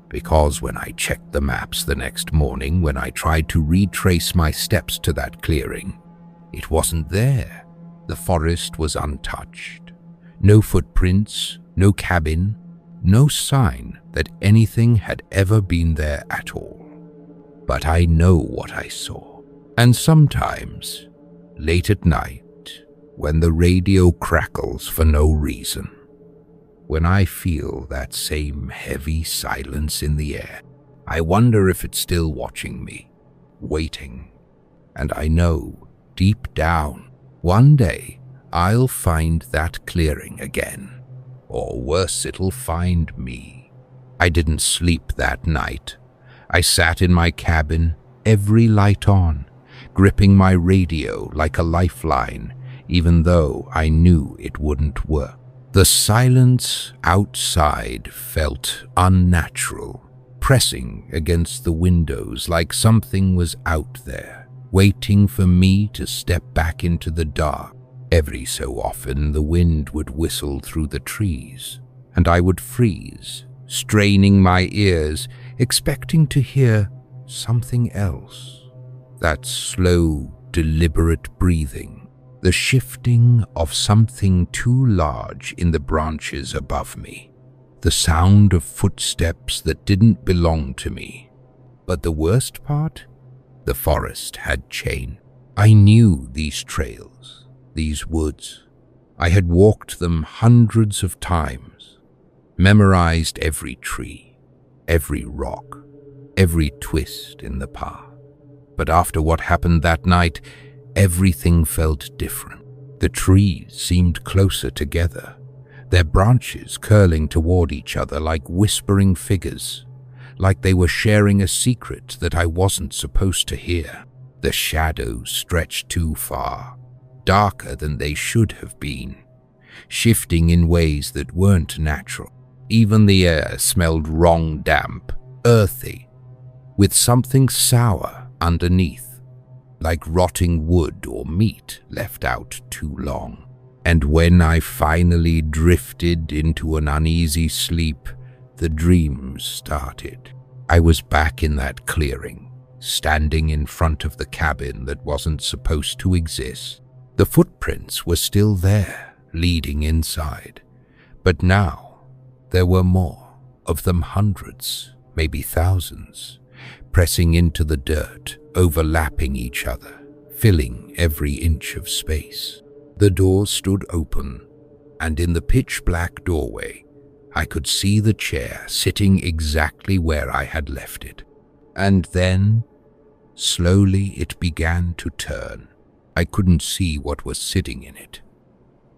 because when I checked the maps the next morning, when I tried to retrace my steps to that clearing, it wasn't there. The forest was untouched. No footprints, no cabin, no sign that anything had ever been there at all. But I know what I saw. And sometimes, late at night, when the radio crackles for no reason, when I feel that same heavy silence in the air, I wonder if it's still watching me, waiting. And I know, deep down, one day I'll find that clearing again. Or worse, it'll find me. I didn't sleep that night. I sat in my cabin, every light on, gripping my radio like a lifeline, even though I knew it wouldn't work. The silence outside felt unnatural, pressing against the windows like something was out there, waiting for me to step back into the dark. Every so often the wind would whistle through the trees, and I would freeze, straining my ears, expecting to hear something else. That slow, deliberate breathing, the shifting of something too large in the branches above me, the sound of footsteps that didn't belong to me. But the worst part? The forest had changed. I knew these trails, these woods. I had walked them hundreds of times, memorized every tree, every rock, every twist in the path. But after what happened that night, everything felt different. The trees seemed closer together, their branches curling toward each other like whispering figures, like they were sharing a secret that I wasn't supposed to hear. The shadows stretched too far, darker than they should have been, shifting in ways that weren't natural. Even the air smelled wrong, damp, earthy, with something sour underneath, like rotting wood or meat left out too long. And when I finally drifted into an uneasy sleep, the dreams started. I was back in that clearing, standing in front of the cabin that wasn't supposed to exist. The footprints were still there, leading inside. But now, there were more, of them hundreds, maybe thousands, pressing into the dirt, overlapping each other, filling every inch of space. The door stood open, and in the pitch-black doorway, I could see the chair sitting exactly where I had left it. And then, slowly it began to turn. I couldn't see what was sitting in it.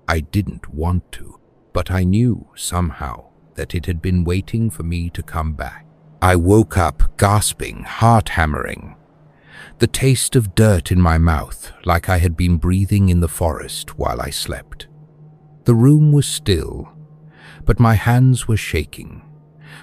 I didn't want to, but I knew somehow that it had been waiting for me to come back. I woke up gasping, heart hammering. The taste of dirt in my mouth, like I had been breathing in the forest while I slept. The room was still, but my hands were shaking,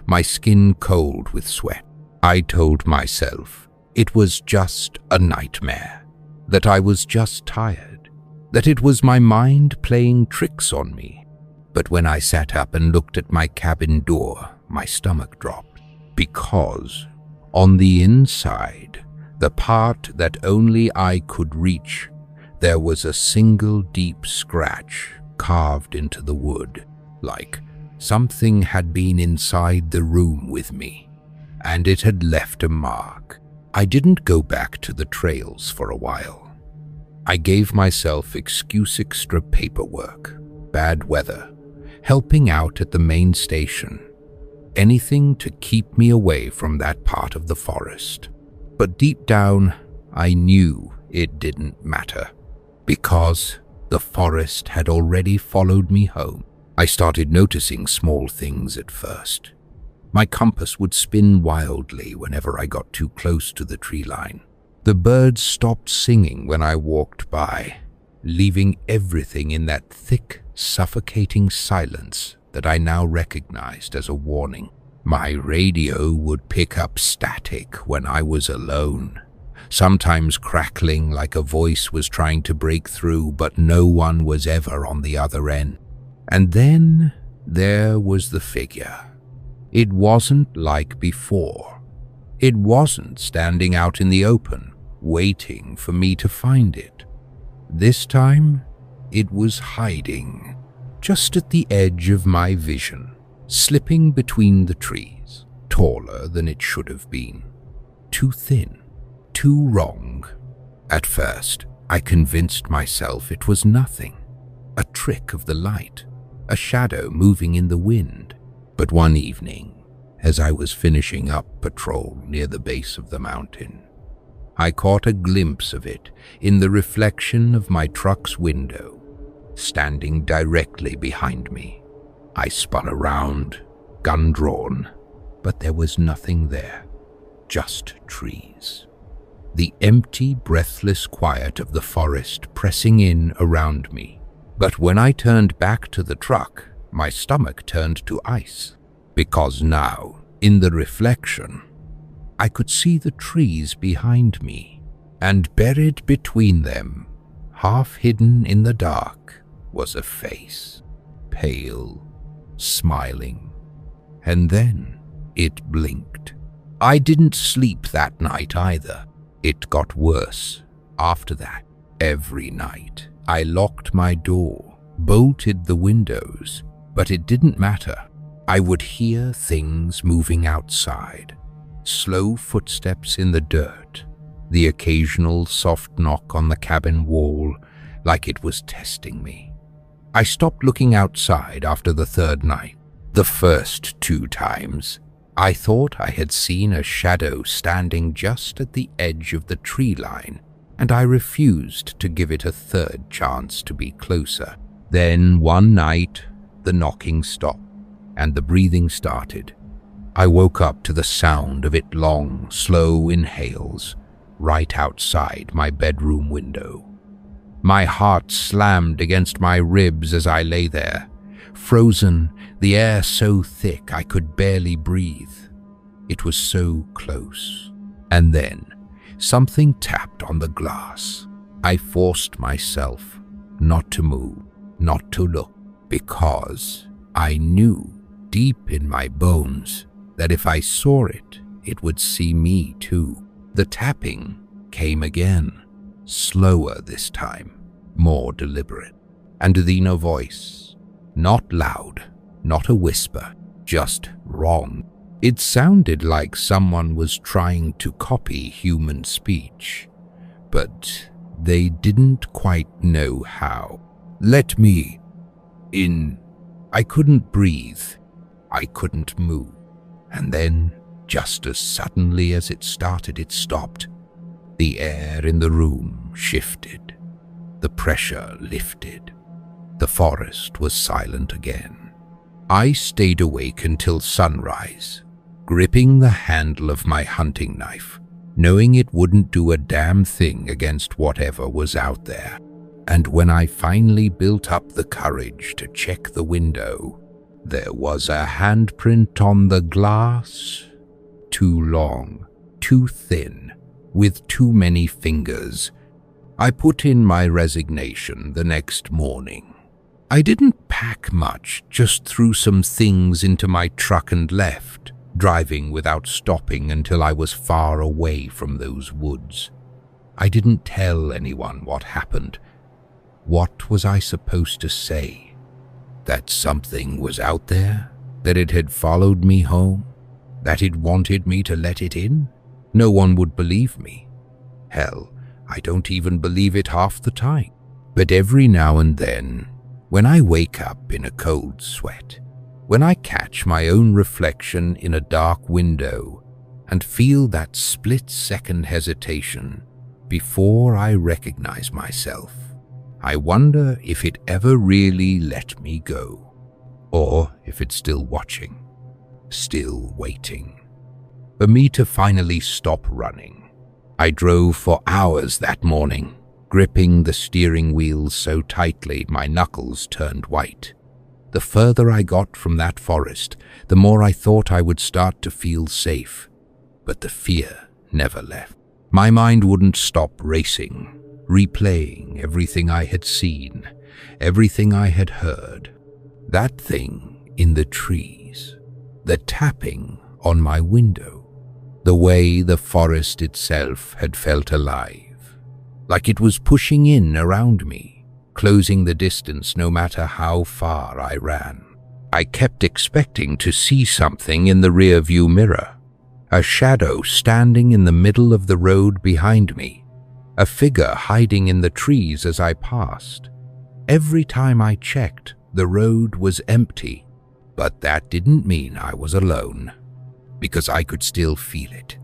my skin cold with sweat. I told myself it was just a nightmare, that I was just tired, that it was my mind playing tricks on me. But when I sat up and looked at my cabin door, my stomach dropped, because on the inside, the part that only I could reach, there was a single deep scratch carved into the wood, like something had been inside the room with me, and it had left a mark. I didn't go back to the trails for a while. I gave myself extra paperwork, bad weather, helping out at the main station, anything to keep me away from that part of the forest. But deep down, I knew it didn't matter, because the forest had already followed me home. I started noticing small things at first. My compass would spin wildly whenever I got too close to the tree line. The birds stopped singing when I walked by, leaving everything in that thick, suffocating silence that I now recognized as a warning. My radio would pick up static when I was alone, sometimes crackling like a voice was trying to break through, but no one was ever on the other end. And then there was the figure. It wasn't like before. It wasn't standing out in the open, waiting for me to find it. This time, it was hiding, just at the edge of my vision, slipping between the trees, taller than it should have been. Too thin, too wrong. At first, I convinced myself it was nothing, a trick of the light, a shadow moving in the wind. But one evening, as I was finishing up patrol near the base of the mountain, I caught a glimpse of it in the reflection of my truck's window, standing directly behind me. I spun around, gun drawn, but there was nothing there, just trees. The empty, breathless quiet of the forest pressing in around me. But when I turned back to the truck, my stomach turned to ice, because now, in the reflection, I could see the trees behind me, and buried between them, half hidden in the dark, was a face, pale, smiling, and then it blinked. I didn't sleep that night either. It got worse after that. Every night, I locked my door, bolted the windows, but it didn't matter. I would hear things moving outside, slow footsteps in the dirt, the occasional soft knock on the cabin wall, like it was testing me. I stopped looking outside after the third night. The first 2 times, I thought I had seen a shadow standing just at the edge of the tree line, and I refused to give it a third chance to be closer. Then one night, the knocking stopped, and the breathing started. I woke up to the sound of it long, slow inhales, right outside my bedroom window. My heart slammed against my ribs as I lay there, frozen, the air so thick I could barely breathe. It was so close. And then, something tapped on the glass. I forced myself not to move, not to look, because I knew deep in my bones that if I saw it, it would see me too. The tapping came again, slower this time, more deliberate, and the inner voice, not loud, not a whisper, just wrong. It sounded like someone was trying to copy human speech, but they didn't quite know how. Let me in. I couldn't breathe. I couldn't move. And then, just as suddenly as it started, it stopped. The air in the room shifted. The pressure lifted. The forest was silent again. I stayed awake until sunrise, gripping the handle of my hunting knife, knowing it wouldn't do a damn thing against whatever was out there. And when I finally built up the courage to check the window, there was a handprint on the glass. Too long, too thin, with too many fingers. I put in my resignation the next morning. I didn't pack much, just threw some things into my truck and left, driving without stopping until I was far away from those woods. I didn't tell anyone what happened. What was I supposed to say? That something was out there? That it had followed me home? That it wanted me to let it in? No one would believe me. Hell, I don't even believe it half the time. But every now and then, when I wake up in a cold sweat, when I catch my own reflection in a dark window and feel that split-second hesitation before I recognize myself, I wonder if it ever really let me go, or if it's still watching, still waiting for me to finally stop running. I drove for hours that morning, gripping the steering wheel so tightly my knuckles turned white. The further I got from that forest, the more I thought I would start to feel safe, but the fear never left. My mind wouldn't stop racing, replaying everything I had seen, everything I had heard. That thing in the trees, the tapping on my window, the way the forest itself had felt alive, like it was pushing in around me, closing the distance no matter how far I ran. I kept expecting to see something in the rearview mirror, a shadow standing in the middle of the road behind me, a figure hiding in the trees as I passed. Every time I checked, the road was empty, but that didn't mean I was alone, because I could still feel it.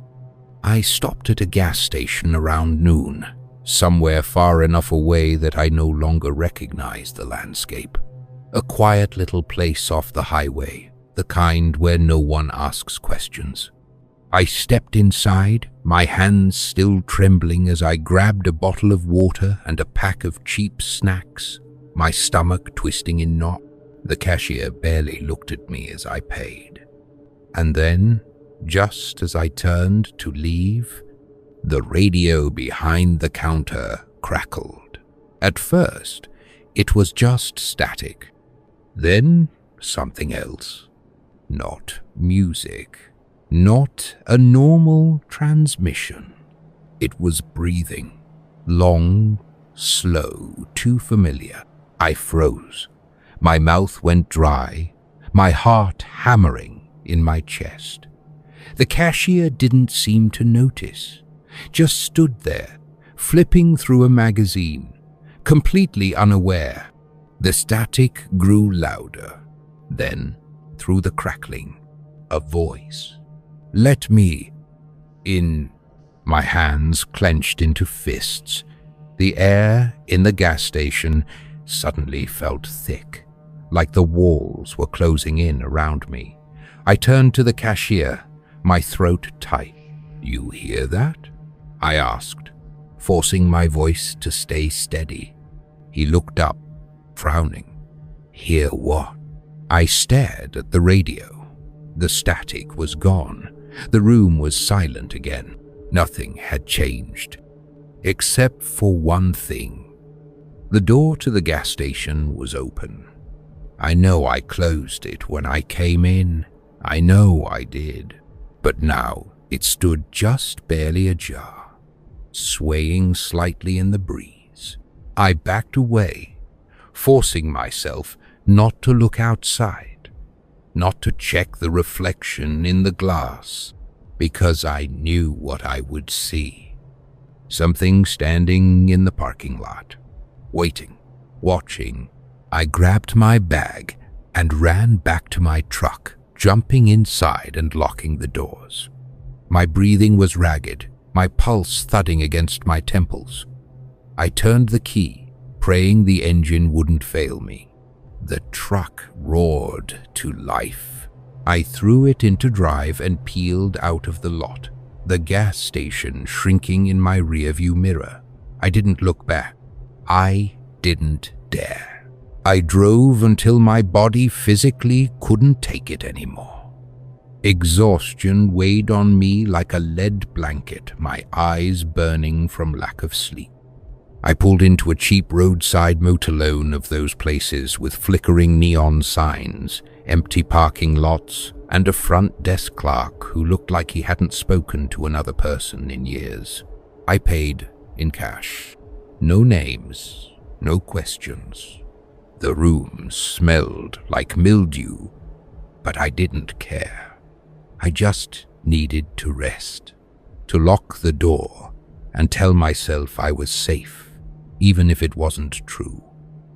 I stopped at a gas station around noon, somewhere far enough away that I no longer recognized the landscape. A quiet little place off the highway, the kind where no one asks questions. I stepped inside, my hands still trembling as I grabbed a bottle of water and a pack of cheap snacks, my stomach twisting in knots. The cashier barely looked at me as I paid. And then, just as I turned to leave, the radio behind the counter crackled. At first, it was just static. Then, something else. Not music. Not a normal transmission. It was breathing. Long, slow, too familiar. I froze. My mouth went dry, my heart hammering in my chest. The cashier didn't seem to notice, just stood there, flipping through a magazine, completely unaware. The static grew louder. Then, through the crackling, a voice. "Let me in." My hands clenched into fists. The air in the gas station suddenly felt thick, like the walls were closing in around me. I turned to the cashier, my throat tight. "You hear that?" I asked, forcing my voice to stay steady. He looked up, frowning. "Hear what?" I stared at the radio. The static was gone. The room was silent again. Nothing had changed, except for one thing. The door to the gas station was open. I know I closed it when I came in. I know I did. But now it stood just barely ajar, swaying slightly in the breeze. I backed away, forcing myself not to look outside, not to check the reflection in the glass, because I knew what I would see. Something standing in the parking lot, waiting, watching. I grabbed my bag and ran back to my truck, jumping inside and locking the doors. My breathing was ragged, my pulse thudding against my temples. I turned the key, praying the engine wouldn't fail me. The truck roared to life. I threw it into drive and peeled out of the lot, the gas station shrinking in my rearview mirror. I didn't look back. I didn't dare. I drove until my body physically couldn't take it anymore. Exhaustion weighed on me like a lead blanket, my eyes burning from lack of sleep. I pulled into a cheap roadside motorlone of those places with flickering neon signs, empty parking lots, and a front desk clerk who looked like he hadn't spoken to another person in years. I paid in cash. No names, no questions. The room smelled like mildew, but I didn't care. I just needed to rest, to lock the door and tell myself I was safe. Even if it wasn't true.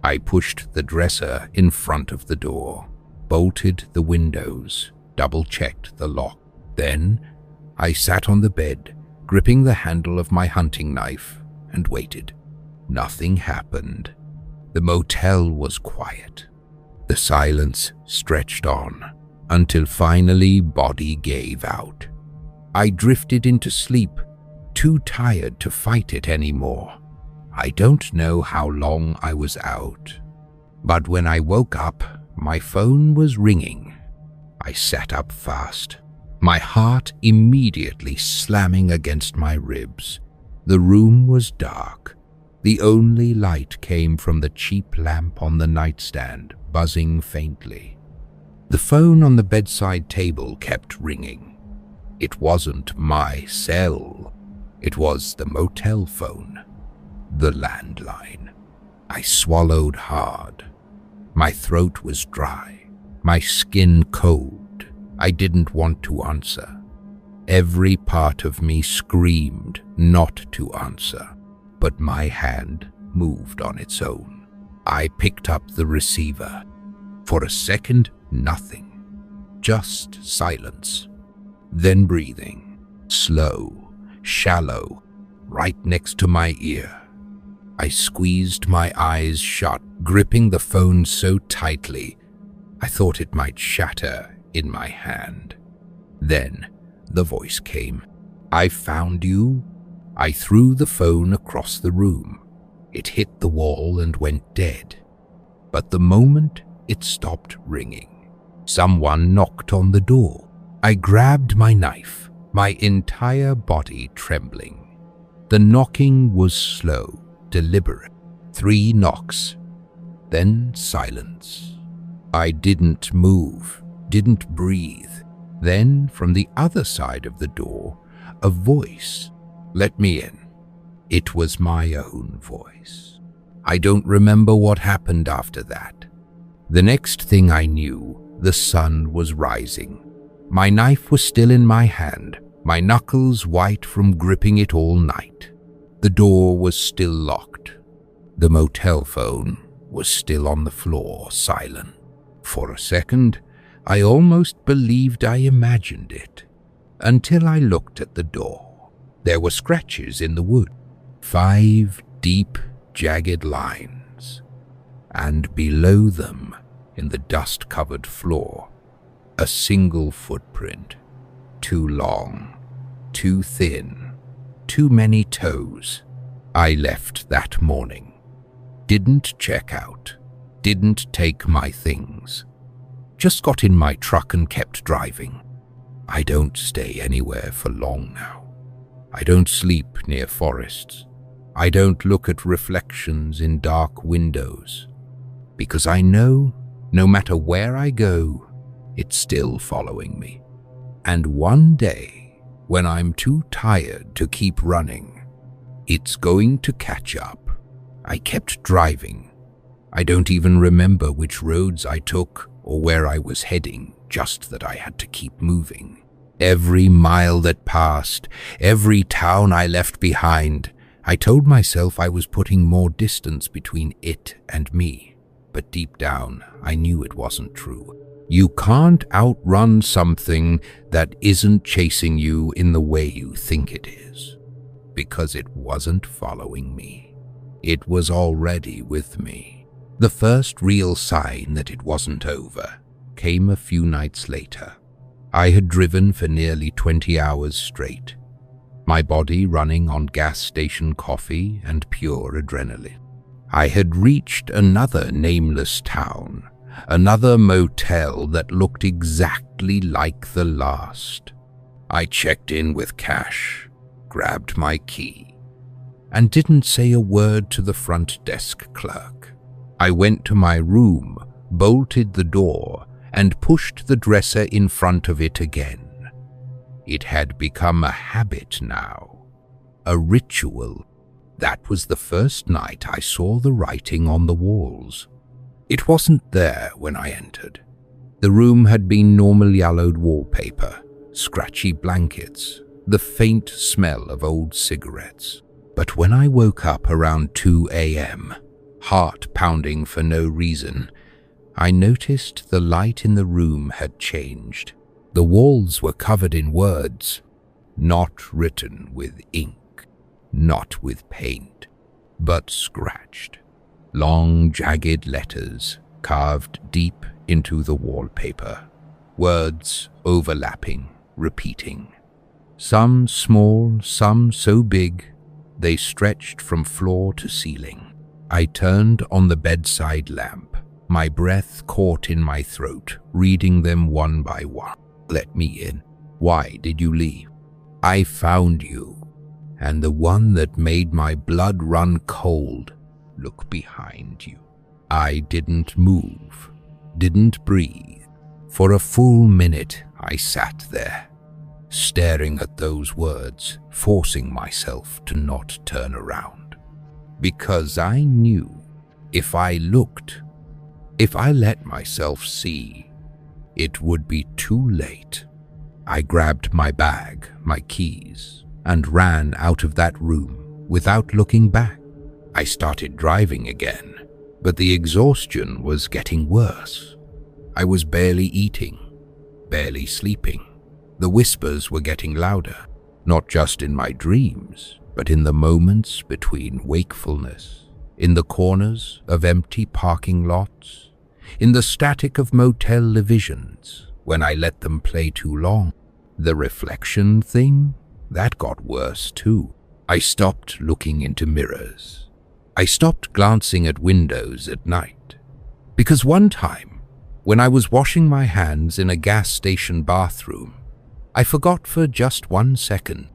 I pushed the dresser in front of the door, bolted the windows, double-checked the lock. Then I sat on the bed, gripping the handle of my hunting knife, and waited. Nothing happened. The motel was quiet. The silence stretched on, until finally body gave out. I drifted into sleep, too tired to fight it anymore. I don't know how long I was out, but when I woke up, my phone was ringing. I sat up fast, my heart immediately slamming against my ribs. The room was dark. The only light came from the cheap lamp on the nightstand, buzzing faintly. The phone on the bedside table kept ringing. It wasn't my cell. It was the motel phone. The landline. I swallowed hard. My throat was dry, my skin cold. I didn't want to answer. Every part of me screamed not to answer, but my hand moved on its own. I picked up the receiver. For a second, nothing. Just silence. Then breathing. Slow, shallow, right next to my ear. I squeezed my eyes shut, gripping the phone so tightly I thought it might shatter in my hand. Then the voice came. "I found you." I threw the phone across the room. It hit the wall and went dead. But the moment it stopped ringing, someone knocked on the door. I grabbed my knife, my entire body trembling. The knocking was slow, deliberate. 3 knocks, then silence. I didn't move, didn't breathe. Then, from the other side of the door, a voice let me in. It was my own voice. I don't remember what happened after that. The next thing I knew, the sun was rising. My knife was still in my hand, my knuckles white from gripping it all night. The door was still locked. The motel phone was still on the floor, silent. For a second, I almost believed I imagined it, until I looked at the door. There were scratches in the wood, 5 deep, jagged lines, and below them, in the dust-covered floor, a single footprint, too long, too thin, too many toes. I left that morning. Didn't check out. Didn't take my things. Just got in my truck and kept driving. I don't stay anywhere for long now. I don't sleep near forests. I don't look at reflections in dark windows. Because I know, no matter where I go, it's still following me. And one day, when I'm too tired to keep running, it's going to catch up. I kept driving. I don't even remember which roads I took or where I was heading, just that I had to keep moving. Every mile that passed, every town I left behind, I told myself I was putting more distance between it and me. But deep down, I knew it wasn't true. You can't outrun something that isn't chasing you in the way you think it is, because it wasn't following me. It was already with me. The first real sign that it wasn't over came a few nights later. I had driven for nearly 20 hours straight, my body running on gas station coffee and pure adrenaline. I had reached another nameless town, another motel that looked exactly like the last. I checked in with cash, grabbed my key, and didn't say a word to the front desk clerk. I went to my room, bolted the door, and pushed the dresser in front of it again. It had become a habit now, a ritual. That was the first night I saw the writing on the walls. It wasn't there when I entered. The room had been normal yellowed wallpaper, scratchy blankets, the faint smell of old cigarettes. But when I woke up around 2 a.m., heart pounding for no reason, I noticed the light in the room had changed. The walls were covered in words, not written with ink, not with paint, but scratched. Long, jagged letters carved deep into the wallpaper. Words overlapping, repeating. Some small, some so big, they stretched from floor to ceiling. I turned on the bedside lamp, my breath caught in my throat, reading them one by one. Let me in. Why did you leave? I found you. And the one that made my blood run cold. Look behind you. I didn't move, didn't breathe. For a full minute, I sat there, staring at those words, forcing myself to not turn around. Because I knew if I looked, if I let myself see, it would be too late. I grabbed my bag, my keys, and ran out of that room without looking back. I started driving again, but the exhaustion was getting worse. I was barely eating, barely sleeping. The whispers were getting louder, not just in my dreams, but in the moments between wakefulness, in the corners of empty parking lots, in the static of motel televisions when I let them play too long. The reflection thing, that got worse too. I stopped looking into mirrors. I stopped glancing at windows at night. Because one time, when I was washing my hands in a gas station bathroom, I forgot for just 1 second,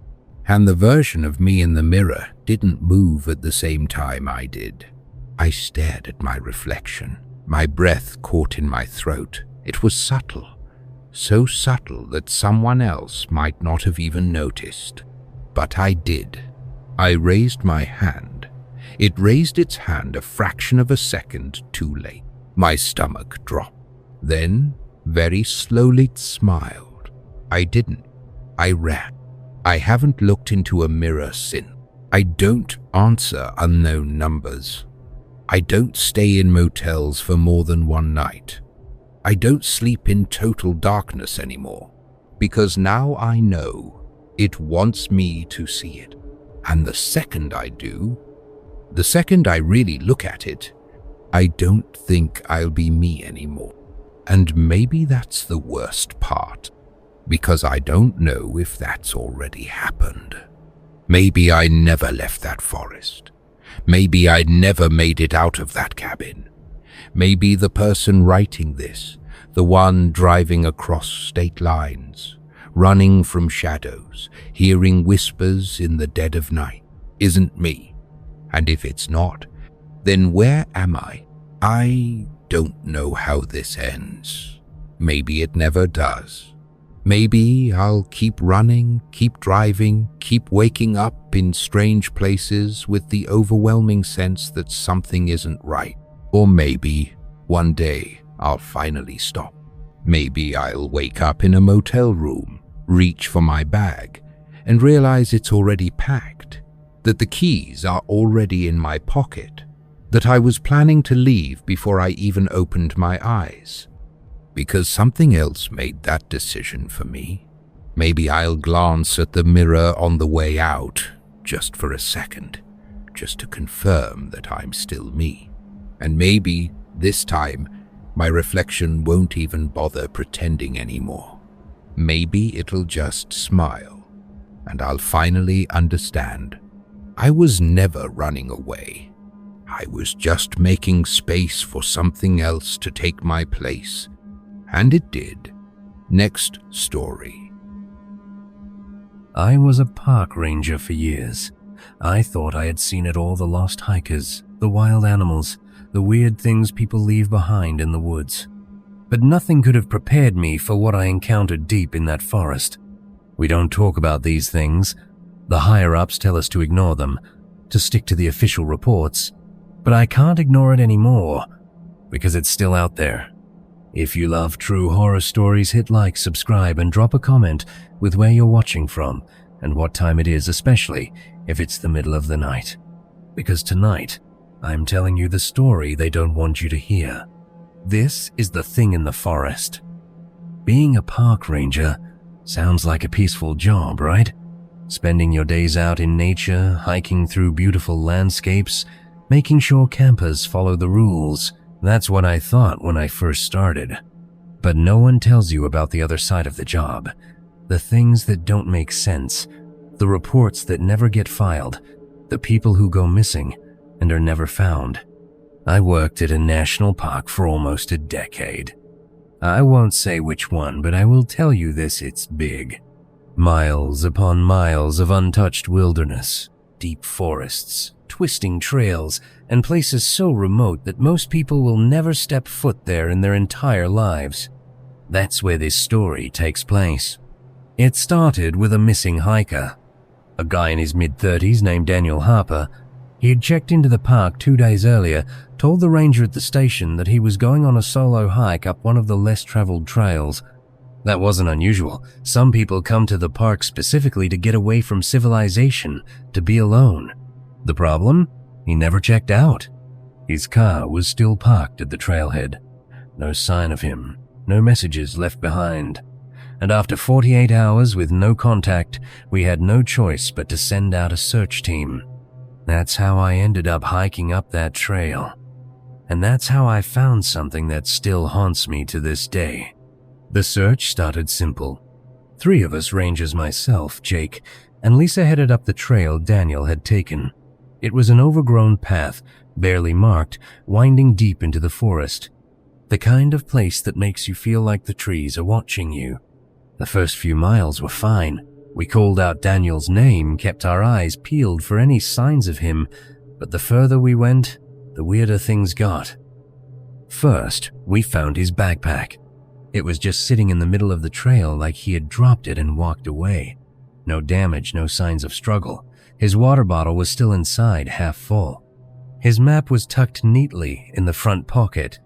and the version of me in the mirror didn't move at the same time I did. I stared at my reflection, my breath caught in my throat. It was subtle, so subtle that someone else might not have even noticed. But I did. I raised my hand. It raised its hand a fraction of a second too late. My stomach dropped. Then, very slowly, it smiled. I didn't. I ran. I haven't looked into a mirror since. I don't answer unknown numbers. I don't stay in motels for more than one night. I don't sleep in total darkness anymore, because now I know it wants me to see it. And the second I do, the second I really look at it, I don't think I'll be me anymore. And maybe that's the worst part, because I don't know if that's already happened. Maybe I never left that forest. Maybe I never made it out of that cabin. Maybe the person writing this, the one driving across state lines, running from shadows, hearing whispers in the dead of night, isn't me. And if it's not, then where am I? I don't know how this ends. Maybe it never does. Maybe I'll keep running, keep driving, keep waking up in strange places with the overwhelming sense that something isn't right. Or maybe one day I'll finally stop. Maybe I'll wake up in a motel room, reach for my bag, and realize it's already packed, that the keys are already in my pocket, that I was planning to leave before I even opened my eyes. because something else made that decision for me. Maybe I'll glance at the mirror on the way out, just for a second, just to confirm that I'm still me. And maybe, this time, my reflection won't even bother pretending anymore. Maybe it'll just smile, and I'll finally understand. I was never running away. I was just making space for something else to take my place. And it did. Next story. I was a park ranger for years. I thought I had seen it all: the lost hikers, the wild animals, the weird things people leave behind in the woods. But nothing could have prepared me for what I encountered deep in that forest. We don't talk about these things. The higher-ups tell us to ignore them, to stick to the official reports. But I can't ignore it anymore, because it's still out there. If you love true horror stories, hit like, subscribe, and drop a comment with where you're watching from and what time it is, especially if it's the middle of the night. Because tonight, I'm telling you the story they don't want you to hear. This is the thing in the forest. Being a park ranger sounds like a peaceful job, right? Spending your days out in nature, hiking through beautiful landscapes, making sure campers follow the rules. That's what I thought when I first started. But no one tells you about the other side of the job. The things that don't make sense. The reports that never get filed. The people who go missing and are never found. I worked at a national park for almost a decade. I won't say which one, but I will tell you this: it's big. Miles upon miles of untouched wilderness, deep forests, twisting trails, and places so remote that most people will never step foot there in their entire lives. That's where this story takes place. It started with a missing hiker. A guy in his mid-30s named Daniel Harper. He had checked into the park 2 days earlier, told the ranger at the station that he was going on a solo hike up one of the less-traveled trails. That wasn't unusual. Some people come to the park specifically to get away from civilization, to be alone. The problem? He never checked out. His car was still parked at the trailhead. No sign of him, no messages left behind. And after 48 hours with no contact, we had no choice but to send out a search team. That's how I ended up hiking up that trail. And that's how I found something that still haunts me to this day. The search started simple. 3 of us, rangers, myself, Jake, and Lisa, headed up the trail Daniel had taken. It was an overgrown path, barely marked, winding deep into the forest. The kind of place that makes you feel like the trees are watching you. The first few miles were fine. We called out Daniel's name, kept our eyes peeled for any signs of him, but the further we went, the weirder things got. First, we found his backpack. It was just sitting in the middle of the trail like he had dropped it and walked away. No damage, no signs of struggle. His water bottle was still inside, half full. His map was tucked neatly in the front pocket,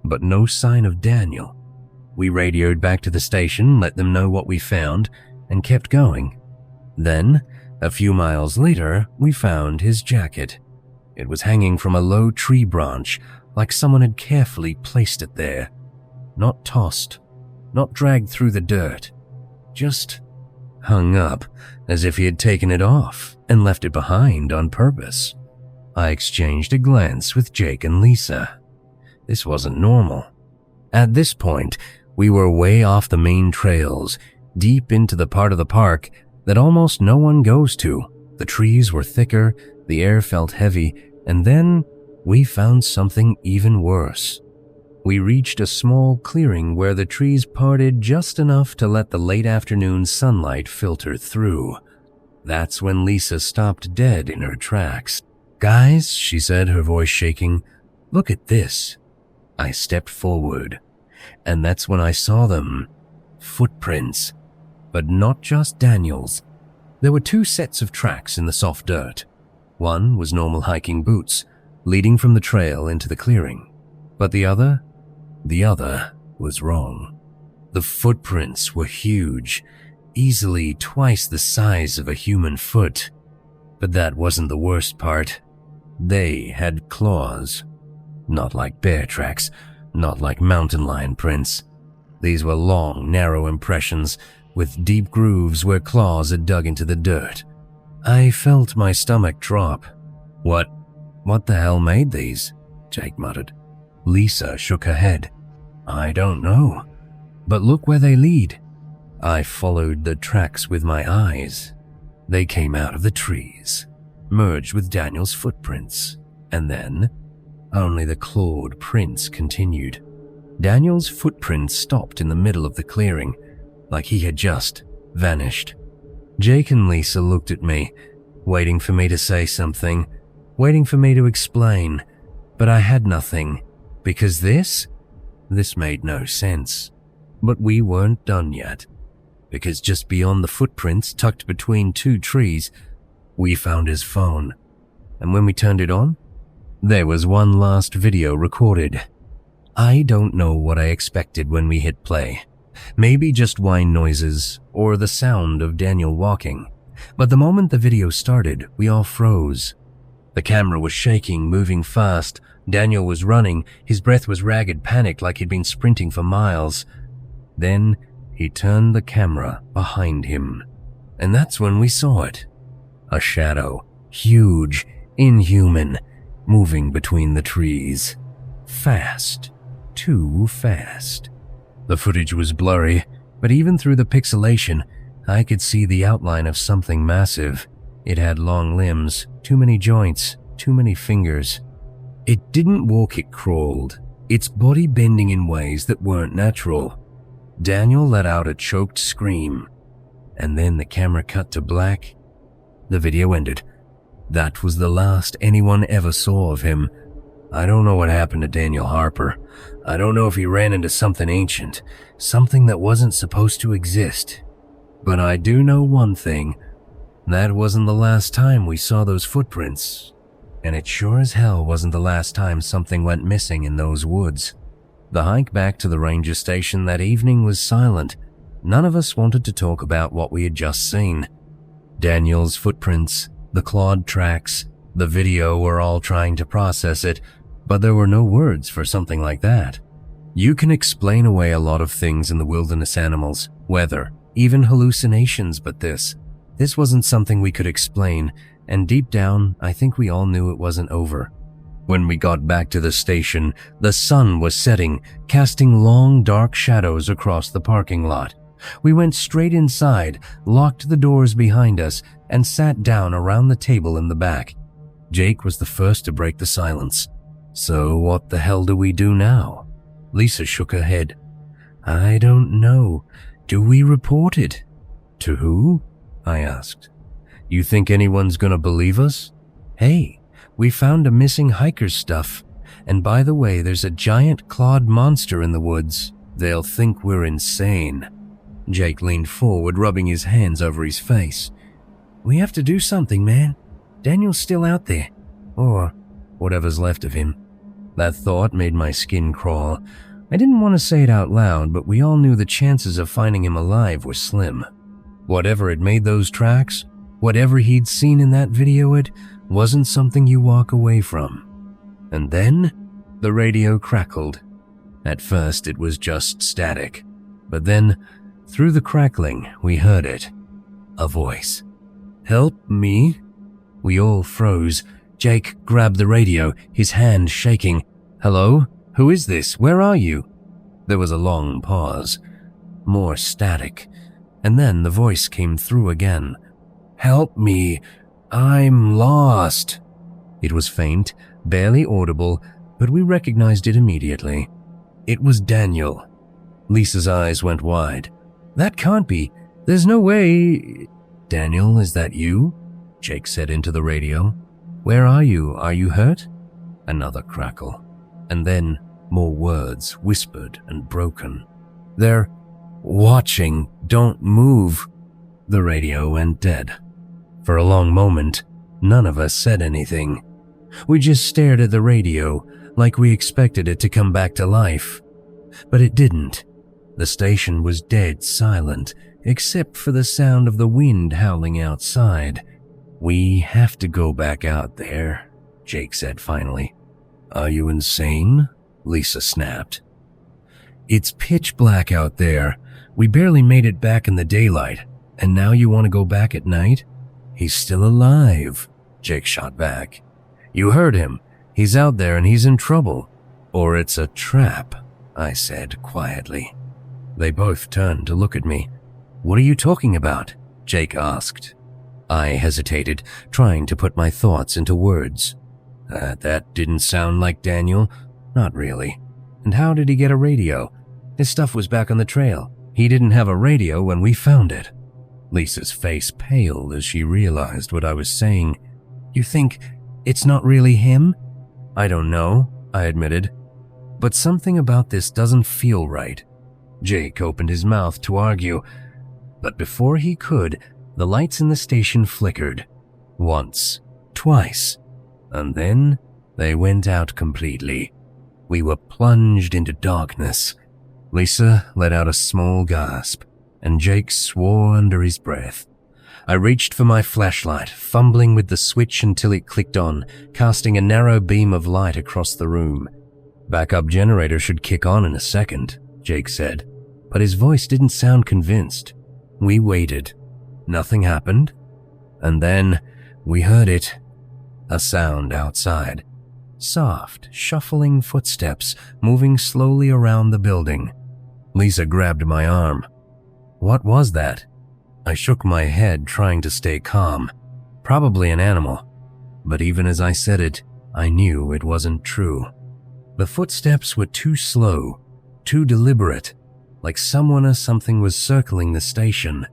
but no sign of Daniel. We radioed back to the station, let them know what we found, and kept going. Then, a few miles later, we found his jacket. It was hanging from a low tree branch, like someone had carefully placed it there. Not tossed, not dragged through the dirt, just hung up as if he had taken it off and left it behind on purpose. I exchanged a glance with Jake and Lisa. This wasn't normal. At this point, we were way off the main trails, deep into the part of the park that almost no one goes to. The trees were thicker, the air felt heavy, and then we found something even worse. We reached a small clearing where the trees parted just enough to let the late afternoon sunlight filter through. That's when Lisa stopped dead in her tracks. "Guys," she said, her voice shaking, "look at this." I stepped forward, and that's when I saw them. Footprints. But not just Daniel's. There were 2 sets of tracks in the soft dirt. One was normal hiking boots, leading from the trail into the clearing. But the other was wrong. The footprints were huge, easily twice the size of a human foot. But that wasn't the worst part. They had claws. Not like bear tracks, not like mountain lion prints. These were long, narrow impressions with deep grooves where claws had dug into the dirt. I felt my stomach drop. What the hell made these? Jake muttered. Lisa shook her head. I don't know, but look where they lead. I followed the tracks with my eyes. They came out of the trees, merged with Daniel's footprints, and then only the clawed prints continued. Daniel's footprints stopped in the middle of the clearing, like he had just vanished. Jake and Lisa looked at me, waiting for me to say something, waiting for me to explain, but I had nothing, because this made no sense. But we weren't done yet, because just beyond the footprints tucked between two trees, we found his phone. And when we turned it on, there was one last video recorded. I don't know what I expected when we hit play. Maybe just whine noises or the sound of Daniel walking. But the moment the video started, we all froze. The camera was shaking, moving fast. Daniel was running. His breath was ragged, panicked like he'd been sprinting for miles. Then he turned the camera behind him. And that's when we saw it. A shadow, huge, inhuman, moving between the trees. Fast. Too fast. The footage was blurry, but even through the pixelation, I could see the outline of something massive. It had long limbs, too many joints, too many fingers. It didn't walk, it crawled, its body bending in ways that weren't natural. Daniel let out a choked scream, and then the camera cut to black. The video ended. That was the last anyone ever saw of him. I don't know what happened to Daniel Harper. I don't know if he ran into something ancient, something that wasn't supposed to exist. But I do know one thing. That wasn't the last time we saw those footprints. And it sure as hell wasn't the last time something went missing in those woods. The hike back to the ranger station that evening was silent. None of us wanted to talk about what we had just seen. Daniel's footprints, the clawed tracks, the video, were all trying to process it, but there were no words for something like that. You can explain away a lot of things in the wilderness animals, weather, even hallucinations, but this wasn't something we could explain, and deep down, I think we all knew it wasn't over. When we got back to the station, the sun was setting, casting long, dark shadows across the parking lot. We went straight inside, locked the doors behind us, and sat down around the table in the back. Jake was the first to break the silence. So what the hell do we do now? Lisa shook her head. I don't know. Do we report it? To who? I asked. You think anyone's gonna believe us? Hey, we found a missing hiker's stuff. And by the way, there's a giant clawed monster in the woods. They'll think we're insane. Jake leaned forward, rubbing his hands over his face. We have to do something, man. Daniel's still out there. Or whatever's left of him. That thought made my skin crawl. I didn't want to say it out loud, but we all knew the chances of finding him alive were slim. Whatever had made those tracks, whatever he'd seen in that video, it wasn't something you walk away from. And then the radio crackled. At first it was just static, but then through the crackling we heard it. A voice. Help me? We all froze. Jake grabbed the radio, his hand shaking. Hello? Who is this? Where are you? There was a long pause. More static. And then the voice came through again. Help me. I'm lost. It was faint, barely audible, but we recognized it immediately. It was Daniel. Lisa's eyes went wide. That can't be. There's no way. Daniel, is that you? Jake said into the radio. Where are you? Are you hurt? Another crackle. And then more words, whispered and broken. They're watching. Don't move. The radio went dead. For a long moment, none of us said anything. We just stared at the radio, like we expected it to come back to life. But it didn't. The station was dead silent, except for the sound of the wind howling outside. We have to go back out there, Jake said finally. Are you insane? Lisa snapped. It's pitch black out there. We barely made it back in the daylight, and now you want to go back at night? He's still alive, Jake shot back. You heard him. He's out there and he's in trouble. Or it's a trap, I said quietly. They both turned to look at me. What are you talking about? Jake asked. I hesitated, trying to put my thoughts into words. That didn't sound like Daniel. Not really. And how did he get a radio? His stuff was back on the trail. He didn't have a radio when we found it. Lisa's face paled as she realized what I was saying. You think it's not really him? I don't know, I admitted. But something about this doesn't feel right. Jake opened his mouth to argue, but before he could, the lights in the station flickered. Once, twice, and then they went out completely. We were plunged into darkness. Lisa let out a small gasp, and Jake swore under his breath. I reached for my flashlight, fumbling with the switch until it clicked on, casting a narrow beam of light across the room. Backup generator should kick on in a second, Jake said, but his voice didn't sound convinced. We waited. Nothing happened. And then we heard it. A sound outside. Soft, shuffling footsteps moving slowly around the building. Lisa grabbed my arm. What was that? I shook my head, trying to stay calm. Probably an animal. But even as I said it, I knew it wasn't true. The footsteps were too slow, too deliberate, like someone or something was circling the station.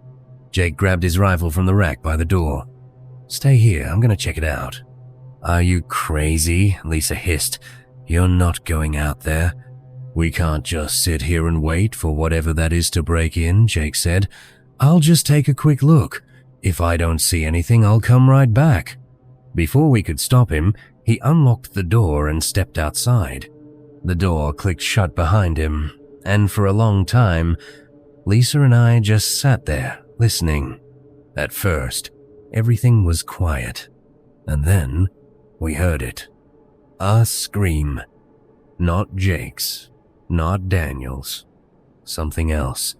Jake grabbed his rifle from the rack by the door. Stay here, I'm gonna check it out. Are you crazy? Lisa hissed. You're not going out there. We can't just sit here and wait for whatever that is to break in, Jake said. I'll just take a quick look. If I don't see anything, I'll come right back. Before we could stop him, he unlocked the door and stepped outside. The door clicked shut behind him, and for a long time, Lisa and I just sat there, listening. At first, everything was quiet, and then we heard it. A scream. Not Jake's, not Daniel's. Something else.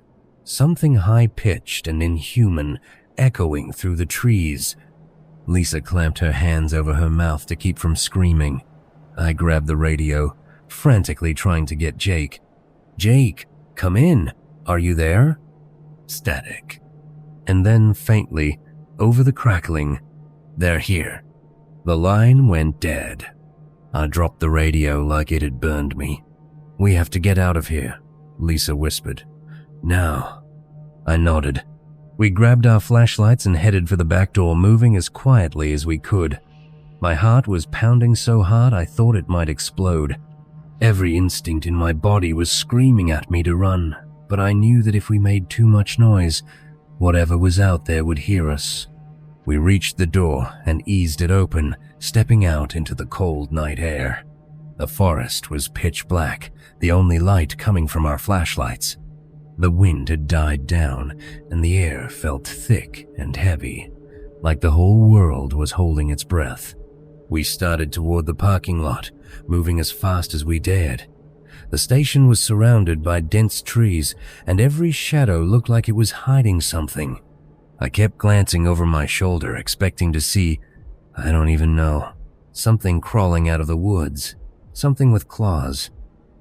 Something high-pitched and inhuman, echoing through the trees. Lisa clamped her hands over her mouth to keep from screaming. I grabbed the radio, frantically trying to get Jake. Jake, come in. Are you there? Static. And then faintly, over the crackling, they're here. The line went dead. I dropped the radio like it had burned me. We have to get out of here, Lisa whispered. Now. I nodded. We grabbed our flashlights and headed for the back door, moving as quietly as we could. My heart was pounding so hard I thought it might explode. Every instinct in my body was screaming at me to run, but I knew that if we made too much noise, whatever was out there would hear us. We reached the door and eased it open, stepping out into the cold night air. The forest was pitch black, the only light coming from our flashlights. The wind had died down, and the air felt thick and heavy, like the whole world was holding its breath. We started toward the parking lot, moving as fast as we dared. The station was surrounded by dense trees, and every shadow looked like it was hiding something. I kept glancing over my shoulder, expecting to see, I don't even know, something crawling out of the woods, something with claws.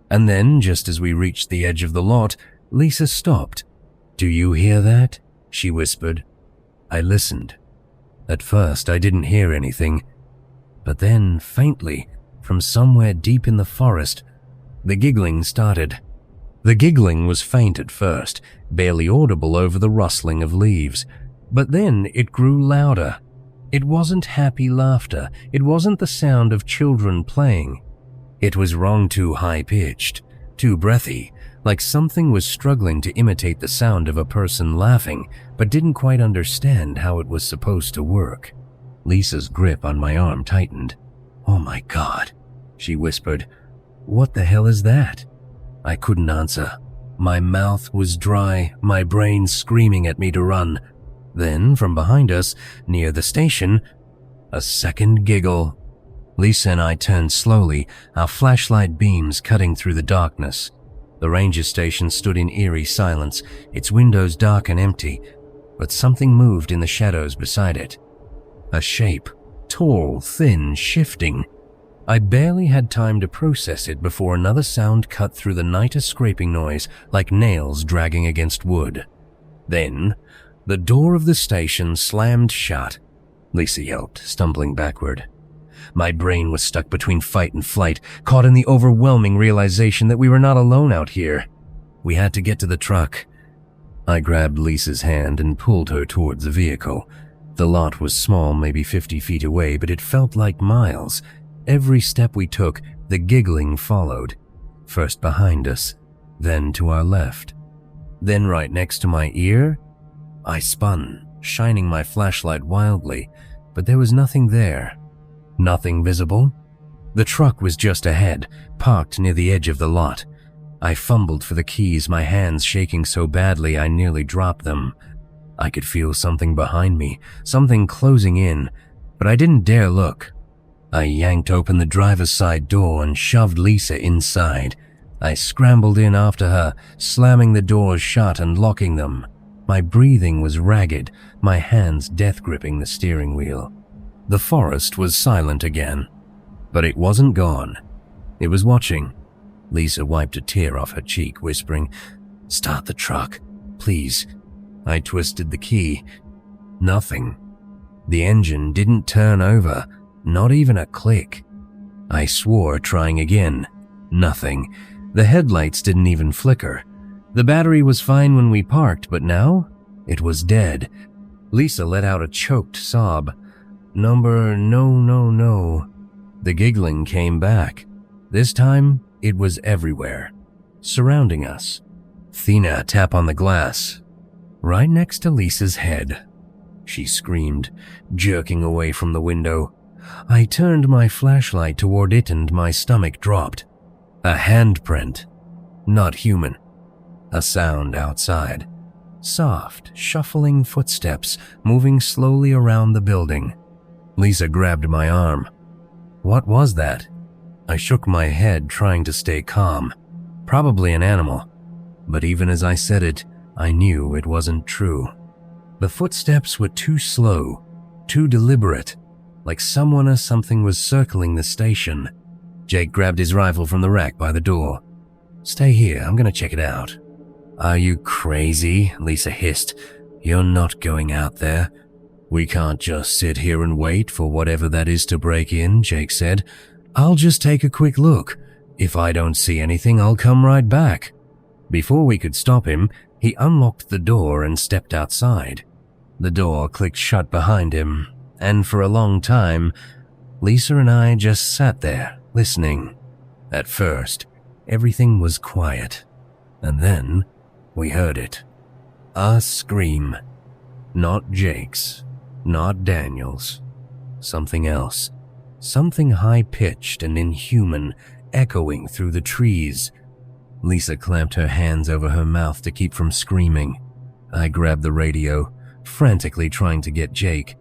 And then, just as we reached the edge of the lot, Lisa stopped. Do you hear that? She whispered. I listened. At first, I didn't hear anything, but then, faintly, from somewhere deep in the forest, the giggling started. The giggling was faint at first, barely audible over the rustling of leaves, but then it grew louder. It wasn't happy laughter. It wasn't the sound of children playing. It was wrong, too high-pitched, too breathy, like something was struggling to imitate the sound of a person laughing, but didn't quite understand how it was supposed to work. Lisa's grip on my arm tightened. Oh my God, she whispered. What the hell is that? I couldn't answer. My mouth was dry, my brain screaming at me to run. Then, from behind us, near the station, a second giggle. Lisa and I turned slowly, our flashlight beams cutting through the darkness. The ranger station stood in eerie silence, its windows dark and empty, but something moved in the shadows beside it. A shape, tall, thin, shifting. I barely had time to process it before another sound cut through the night, a scraping noise like nails dragging against wood. Then, the door of the station slammed shut. Lisa yelped, stumbling backward. My brain was stuck between fight and flight, caught in the overwhelming realization that we were not alone out here. We had to get to the truck. I grabbed Lisa's hand and pulled her towards the vehicle. The lot was small, maybe 50 feet away, but it felt like miles. Every step we took, the giggling followed. First behind us, then to our left. Then right next to my ear, I spun, shining my flashlight wildly, but there was nothing there. Nothing visible. The truck was just ahead, parked near the edge of the lot. I fumbled for the keys, my hands shaking so badly I nearly dropped them. I could feel something behind me, something closing in, but I didn't dare look. I yanked open the driver's side door and shoved Lisa inside. I scrambled in after her, slamming the doors shut and locking them. My breathing was ragged, my hands death-gripping the steering wheel. The forest was silent again, but it wasn't gone. It was watching. Lisa wiped a tear off her cheek, whispering, "Start the truck, please." I twisted the key. Nothing. The engine didn't turn over, not even a click. I swore, trying again. Nothing. The headlights didn't even flicker. The battery was fine when we parked, but now it was dead. Lisa let out a choked sob. No. The giggling came back. This time, it was everywhere, surrounding us. Thina tap on the glass, right next to Lisa's head. She screamed, jerking away from the window. I turned my flashlight toward it and my stomach dropped. A handprint. Not human. A sound outside. Soft, shuffling footsteps moving slowly around the building. Lisa grabbed my arm. What was that? I shook my head, trying to stay calm. Probably an animal. But even as I said it, I knew it wasn't true. The footsteps were too slow, too deliberate, like someone or something was circling the station. Jake grabbed his rifle from the rack by the door. "Stay here, I'm gonna check it out." "Are you crazy?" Lisa hissed. "You're not going out there." "We can't just sit here and wait for whatever that is to break in," Jake said. "I'll just take a quick look. If I don't see anything, I'll come right back." Before we could stop him, he unlocked the door and stepped outside. The door clicked shut behind him, and for a long time, Lisa and I just sat there, listening. At first, everything was quiet, and then we heard it. A scream. Not Jake's, not Daniel's. Something else. Something high-pitched and inhuman, echoing through the trees. Lisa clamped her hands over her mouth to keep from screaming. I grabbed the radio, frantically trying to get Jake.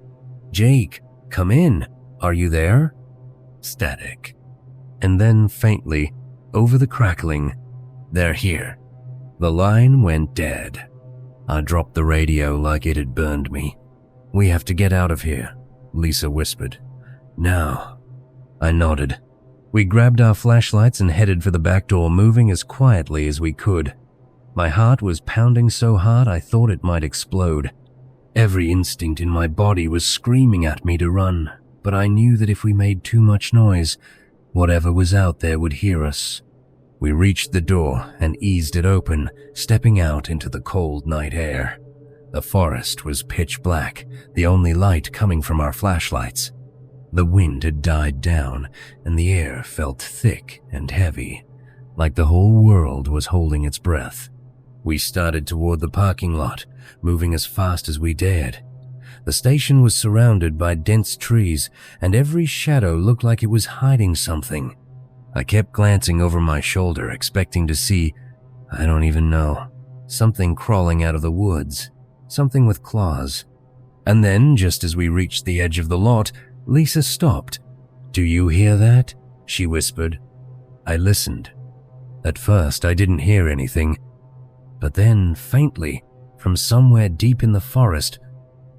"Jake, come in. Are you there?" Static. And then faintly, over the crackling, "They're here." The line went dead. I dropped the radio like it had burned me. "We have to get out of here," Lisa whispered. "Now." I nodded. We grabbed our flashlights and headed for the back door, moving as quietly as we could. My heart was pounding so hard I thought it might explode. Every instinct in my body was screaming at me to run, but I knew that if we made too much noise, whatever was out there would hear us. We reached the door and eased it open, stepping out into the cold night air. The forest was pitch black, the only light coming from our flashlights. The wind had died down, and the air felt thick and heavy, like the whole world was holding its breath. We started toward the parking lot, moving as fast as we dared. The station was surrounded by dense trees, and every shadow looked like it was hiding something. I kept glancing over my shoulder, expecting to see, I don't even know, something crawling out of the woods, something with claws. And then, just as we reached the edge of the lot, Lisa stopped. "Do you hear that?" she whispered. I listened. At first, I didn't hear anything, but then, faintly, from somewhere deep in the forest,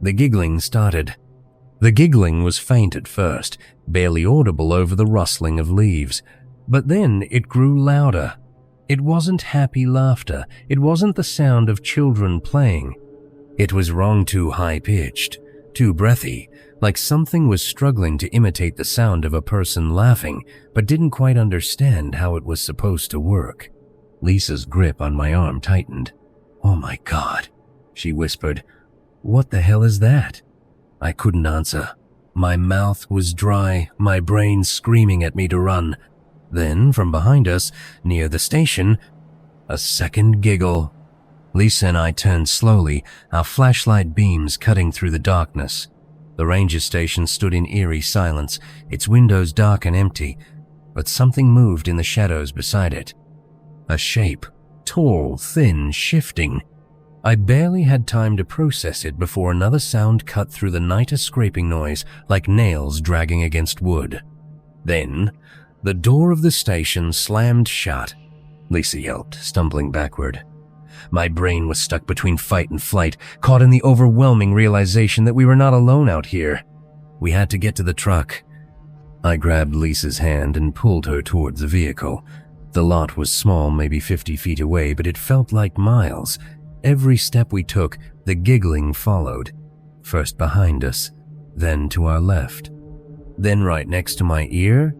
the giggling started. The giggling was faint at first, barely audible over the rustling of leaves, but then it grew louder. It wasn't happy laughter. It wasn't the sound of children playing. It was wrong, too high-pitched, too breathy, like something was struggling to imitate the sound of a person laughing, but didn't quite understand how it was supposed to work. Lisa's grip on my arm tightened. "Oh my God," she whispered. "What the hell is that?" I couldn't answer. My mouth was dry, my brain screaming at me to run. Then, from behind us, near the station, a second giggle. Lisa and I turned slowly, our flashlight beams cutting through the darkness. The ranger station stood in eerie silence, its windows dark and empty, but something moved in the shadows beside it. A shape, tall, thin, shifting. I barely had time to process it before another sound cut through the night, a scraping noise, like nails dragging against wood. Then, the door of the station slammed shut. Lisa yelped, stumbling backward. My brain was stuck between fight and flight, caught in the overwhelming realization that we were not alone out here. We had to get to the truck. I grabbed Lisa's hand and pulled her towards the vehicle. The lot was small, maybe 50 feet away, but it felt like miles. Every step we took, the giggling followed. First behind us, then to our left. Then right next to my ear,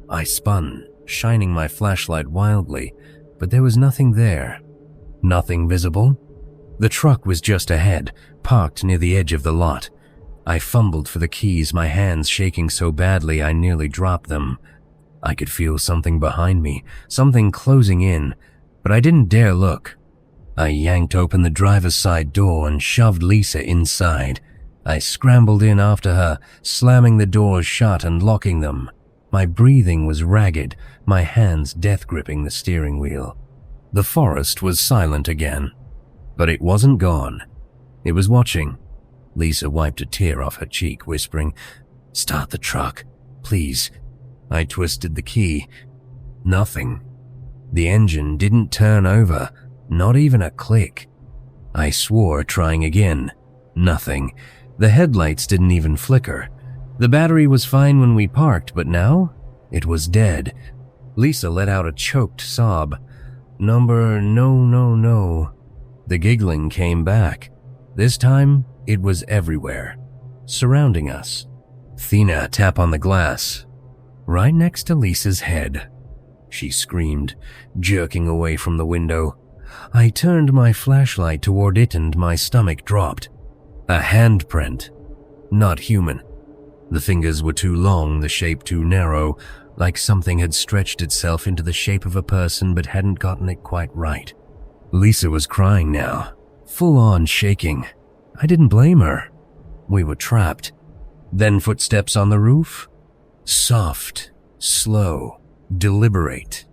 I spun, shining my flashlight wildly, but there was nothing there. Nothing visible. The truck was just ahead, parked near the edge of the lot. I fumbled for the keys, my hands shaking so badly I nearly dropped them. I could feel something behind me, something closing in, but I didn't dare look. I yanked open the driver's side door and shoved Lisa inside. I scrambled in after her, slamming the doors shut and locking them. My breathing was ragged, my hands death-gripping the steering wheel. The forest was silent again, but it wasn't gone. It was watching. Lisa wiped a tear off her cheek, whispering, "Start the truck, please." I twisted the key. Nothing. The engine didn't turn over, not even a click. I swore, trying again. Nothing. The headlights didn't even flicker. The battery was fine when we parked, but now it was dead. Lisa let out a choked sob. No. The giggling came back. This time, it was everywhere, surrounding us. Thina tap on the glass, right next to Lisa's head. She screamed, jerking away from the window. I turned my flashlight toward it and my stomach dropped. A handprint. Not human. The fingers were too long, the shape too narrow, like something had stretched itself into the shape of a person but hadn't gotten it quite right. Lisa was crying now, full on shaking. I didn't blame her. We were trapped. Then footsteps on the roof. Soft, slow, deliberate.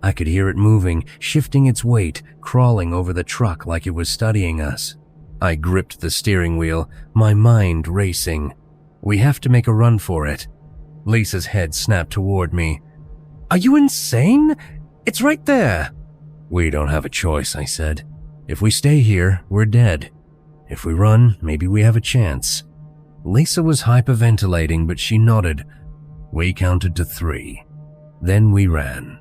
I could hear it moving, shifting its weight, crawling over the truck like it was studying us. I gripped the steering wheel, my mind racing. We have to make a run for it. Lisa's head snapped toward me. "Are you insane? It's right there." "We don't have a choice," I said. "If we stay here, we're dead. If we run, maybe we have a chance." Lisa was hyperventilating, but she nodded. We counted to 3. Then we ran.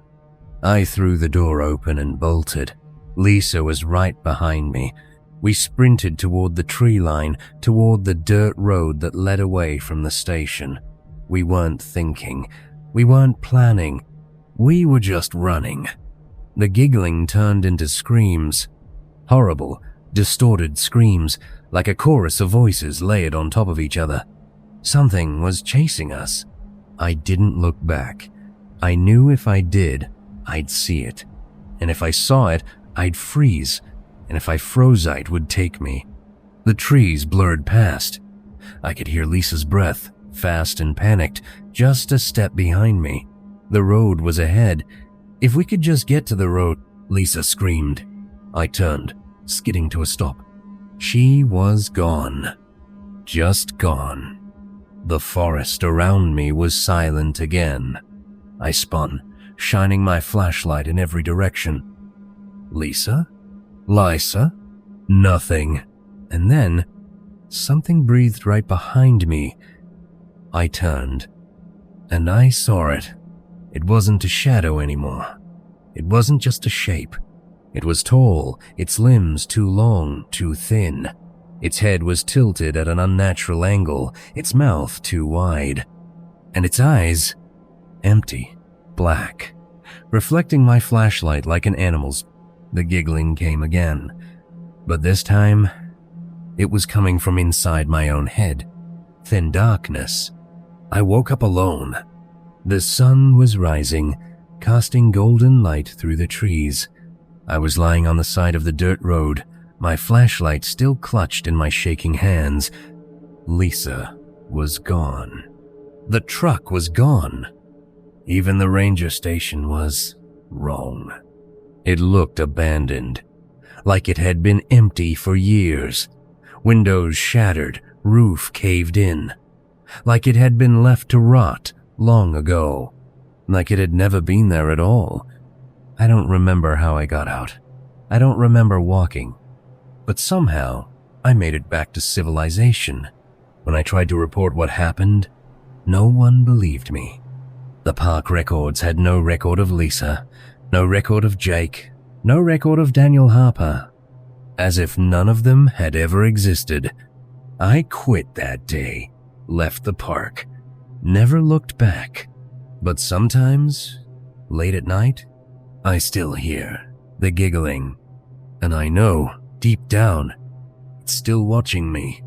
I threw the door open and bolted. Lisa was right behind me. We sprinted toward the tree line, toward the dirt road that led away from the station. We weren't thinking. We weren't planning. We were just running. The giggling turned into screams. Horrible, distorted screams, like a chorus of voices layered on top of each other. Something was chasing us. I didn't look back. I knew if I did, I'd see it. And if I saw it, I'd freeze. And if I froze, it would take me. The trees blurred past. I could hear Lisa's breath, fast and panicked, just a step behind me. The road was ahead. If we could just get to the road, Lisa screamed. I turned, skidding to a stop. She was gone. Just gone. The forest around me was silent again. I spun, shining my flashlight in every direction. Lisa? Lysa? Nothing. And then, something breathed right behind me. I turned, and I saw it. It wasn't a shadow anymore. It wasn't just a shape. It was tall, its limbs too long, too thin. Its head was tilted at an unnatural angle, its mouth too wide. And its eyes, empty, black, reflecting my flashlight like an animal's. The giggling came again, but this time, it was coming from inside my own head. Thin darkness. I woke up alone. The sun was rising, casting golden light through the trees. I was lying on the side of the dirt road, my flashlight still clutched in my shaking hands. Lisa was gone. The truck was gone. Even the ranger station was wrong. It looked abandoned, like it had been empty for years. Windows shattered, roof caved in. Like it had been left to rot long ago. Like it had never been there at all. I don't remember how I got out. I don't remember walking. But somehow, I made it back to civilization. When I tried to report what happened, no one believed me. The park records had no record of Lisa, no record of Jake, no record of Daniel Harper. As if none of them had ever existed. I quit that day, left the park, never looked back. But sometimes, late at night, I still hear the giggling. And I know, deep down, it's still watching me.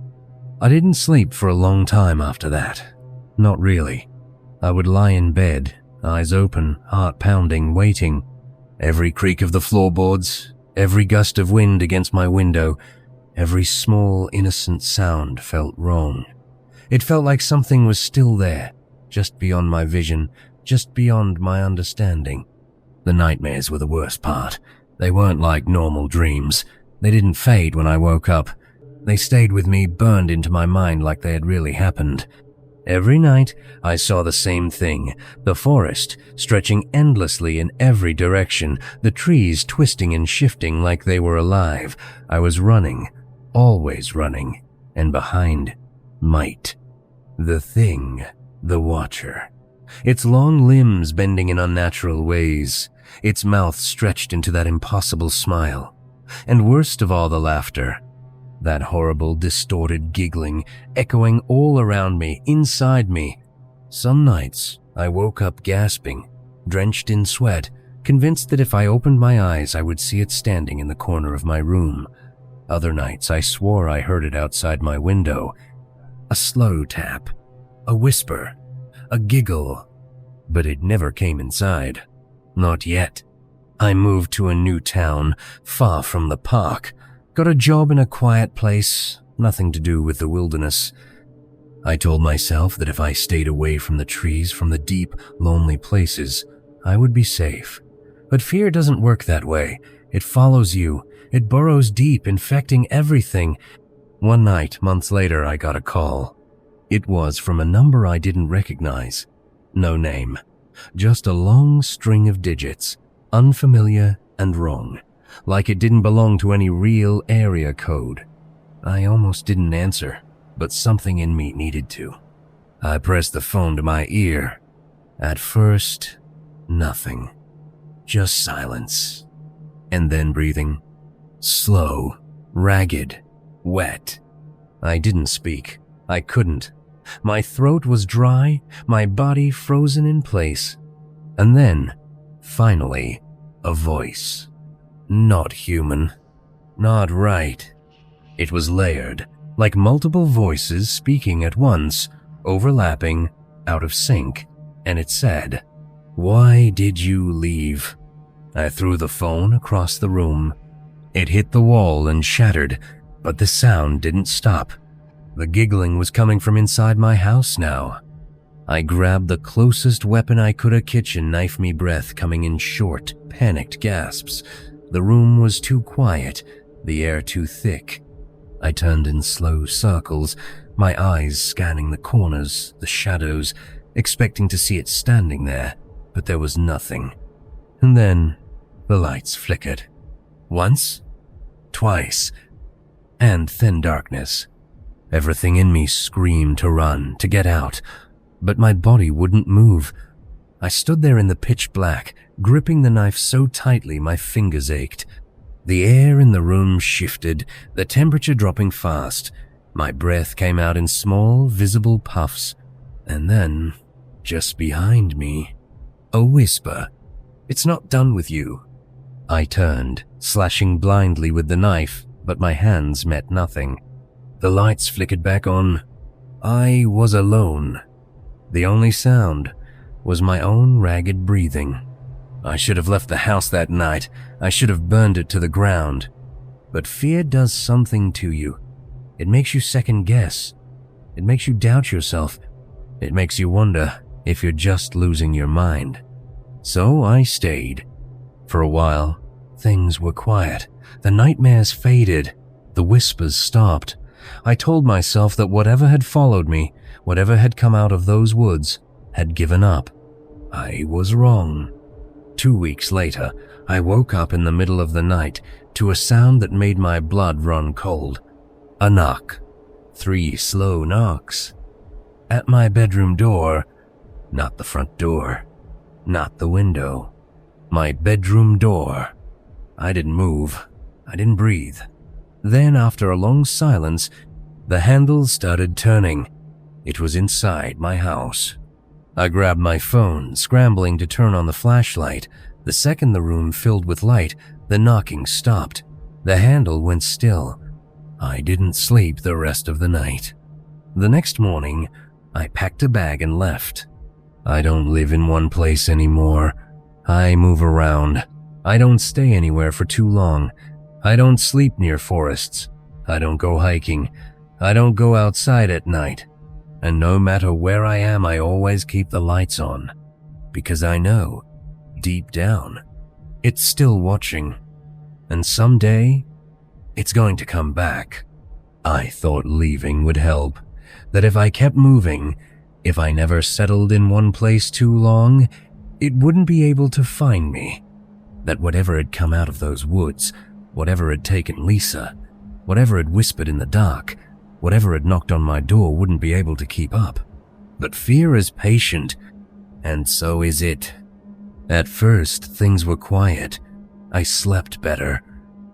I didn't sleep for a long time after that. Not really. I would lie in bed, eyes open, heart pounding, waiting. Every creak of the floorboards, every gust of wind against my window, every small, innocent sound felt wrong. It felt like something was still there, just beyond my vision, just beyond my understanding. The nightmares were the worst part. They weren't like normal dreams. They didn't fade when I woke up. They stayed with me, burned into my mind like they had really happened. Every night, I saw the same thing, the forest stretching endlessly in every direction, the trees twisting and shifting like they were alive. I was running, always running, and behind, might. The thing, the watcher. Its long limbs bending in unnatural ways, its mouth stretched into that impossible smile. And worst of all, the laughter. That horrible, distorted giggling, echoing all around me, inside me. Some nights, I woke up gasping, drenched in sweat, convinced that if I opened my eyes, I would see it standing in the corner of my room. Other nights, I swore I heard it outside my window. A slow tap, a whisper, a giggle. But it never came inside. Not yet. I moved to a new town, far from the park. Got a job in a quiet place, nothing to do with the wilderness. I told myself that if I stayed away from the trees, from the deep, lonely places, I would be safe. But fear doesn't work that way. It follows you. It burrows deep, infecting everything. One night, months later, I got a call. It was from a number I didn't recognize. No name. Just a long string of digits, unfamiliar and wrong. Like it didn't belong to any real area code. I almost didn't answer, but something in me needed to. I pressed the phone to my ear. At first, nothing. Just silence. And then breathing. Slow, ragged, wet. I didn't speak. I couldn't. My throat was dry, my body frozen in place. And then, finally, a voice. Not human. Not right. It was layered, like multiple voices speaking at once, overlapping, out of sync, and it said, "Why did you leave?" I threw the phone across the room. It hit the wall and shattered, but the sound didn't stop. The giggling was coming from inside my house now. I grabbed the closest weapon I could, a kitchen knife, me breath coming in short, panicked gasps. The room was too quiet, the air too thick. I turned in slow circles, my eyes scanning the corners, the shadows, expecting to see it standing there. but there was nothing. And then the lights flickered. Once, twice, and thin darkness. Everything in me screamed to run, to get out, but my body wouldn't move. I stood there in the pitch black, gripping the knife so tightly my fingers ached. The air in the room shifted, the temperature dropping fast. My breath came out in small, visible puffs. And then, just behind me, a whisper. "It's not done with you." I turned, slashing blindly with the knife, but my hands met nothing. The lights flickered back on. I was alone. The only sound was my own ragged breathing. I should have left the house that night. I should have burned it to the ground. But fear does something to you. It makes you second guess. It makes you doubt yourself. It makes you wonder if you're just losing your mind. So I stayed. For a while, things were quiet. The nightmares faded. The whispers stopped. I told myself that whatever had followed me, whatever had come out of those woods, had given up. I was wrong. 2 weeks later, I woke up in the middle of the night to a sound that made my blood run cold. A knock. 3 slow knocks. At my bedroom door. Not the front door. Not the window. My bedroom door. I didn't move. I didn't breathe. Then, after a long silence, the handle started turning. It was inside my house. I grabbed my phone, scrambling to turn on the flashlight. The second the room filled with light, the knocking stopped. The handle went still. I didn't sleep the rest of the night. The next morning, I packed a bag and left. I don't live in one place anymore. I move around. I don't stay anywhere for too long. I don't sleep near forests. I don't go hiking. I don't go outside at night. And no matter where I am, I always keep the lights on. Because I know, deep down, it's still watching. And someday, it's going to come back. I thought leaving would help. That if I kept moving, if I never settled in one place too long, it wouldn't be able to find me. That whatever had come out of those woods, whatever had taken Lisa, whatever had whispered in the dark, whatever had knocked on my door wouldn't be able to keep up. But fear is patient, and so is it. At first, things were quiet. I slept better.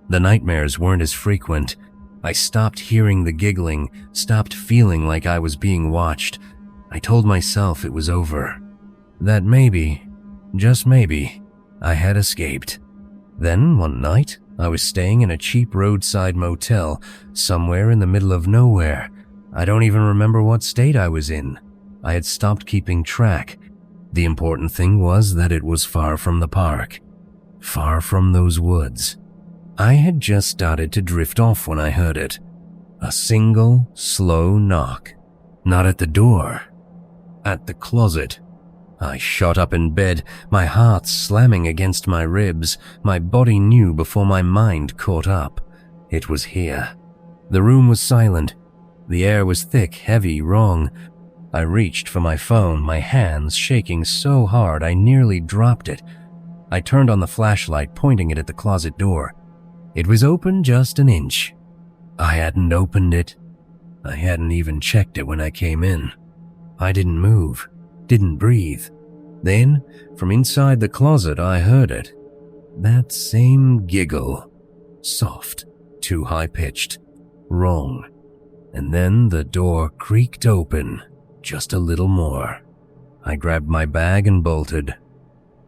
The nightmares weren't as frequent. I stopped hearing the giggling, stopped feeling like I was being watched. I told myself it was over. That maybe, just maybe, I had escaped. Then, one night, I was staying in a cheap roadside motel somewhere in the middle of nowhere. I don't even remember what state I was in. I had stopped keeping track. The important thing was that it was far from the park, far from those woods. I had just started to drift off when I heard it. A single, slow knock. Not at the door, at the closet. I shot up in bed, my heart slamming against my ribs. My body knew before my mind caught up. It was here. The room was silent. The air was thick, heavy, wrong. I reached for my phone, my hands shaking so hard I nearly dropped it. I turned on the flashlight, pointing it at the closet door. It was open just an inch. I hadn't opened it. I hadn't even checked it when I came in. I didn't move, didn't breathe. Then, from inside the closet, I heard it. That same giggle. Soft, too high-pitched, wrong. And then the door creaked open, just a little more. I grabbed my bag and bolted.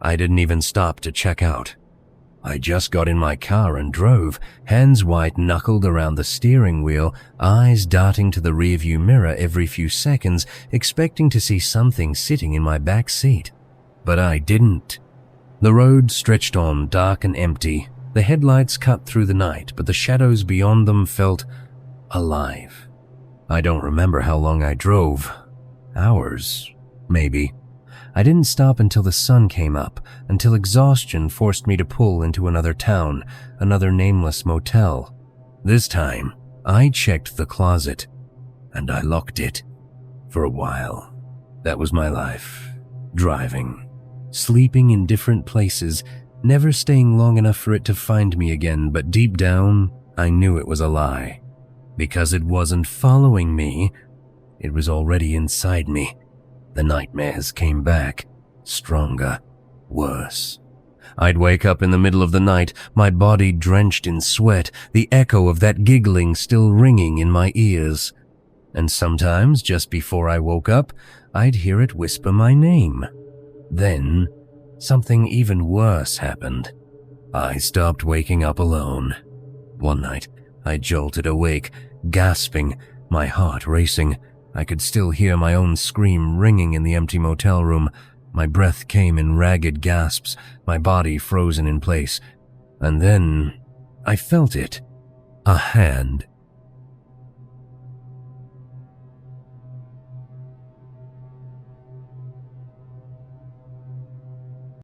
I didn't even stop to check out. I just got in my car and drove, hands white-knuckled around the steering wheel, eyes darting to the rearview mirror every few seconds, expecting to see something sitting in my back seat. But I didn't. The road stretched on, dark and empty. The headlights cut through the night, but the shadows beyond them felt alive. I don't remember how long I drove. Hours, maybe. I didn't stop until the sun came up, until exhaustion forced me to pull into another town, another nameless motel. This time, I checked the closet, and I locked it. For a while, that was my life. Driving. sleeping in different places, never staying long enough for it to find me again, but deep down, I knew it was a lie. Because it wasn't following me, it was already inside me. The nightmares came back, stronger, worse. I'd wake up in the middle of the night, my body drenched in sweat, the echo of that giggling still ringing in my ears. And sometimes, just before I woke up, I'd hear it whisper my name. Then, something even worse happened. I stopped waking up alone. One night, I jolted awake, gasping, my heart racing. I could still hear my own scream ringing in the empty motel room. My breath came in ragged gasps, my body frozen in place. And then, I felt it. A hand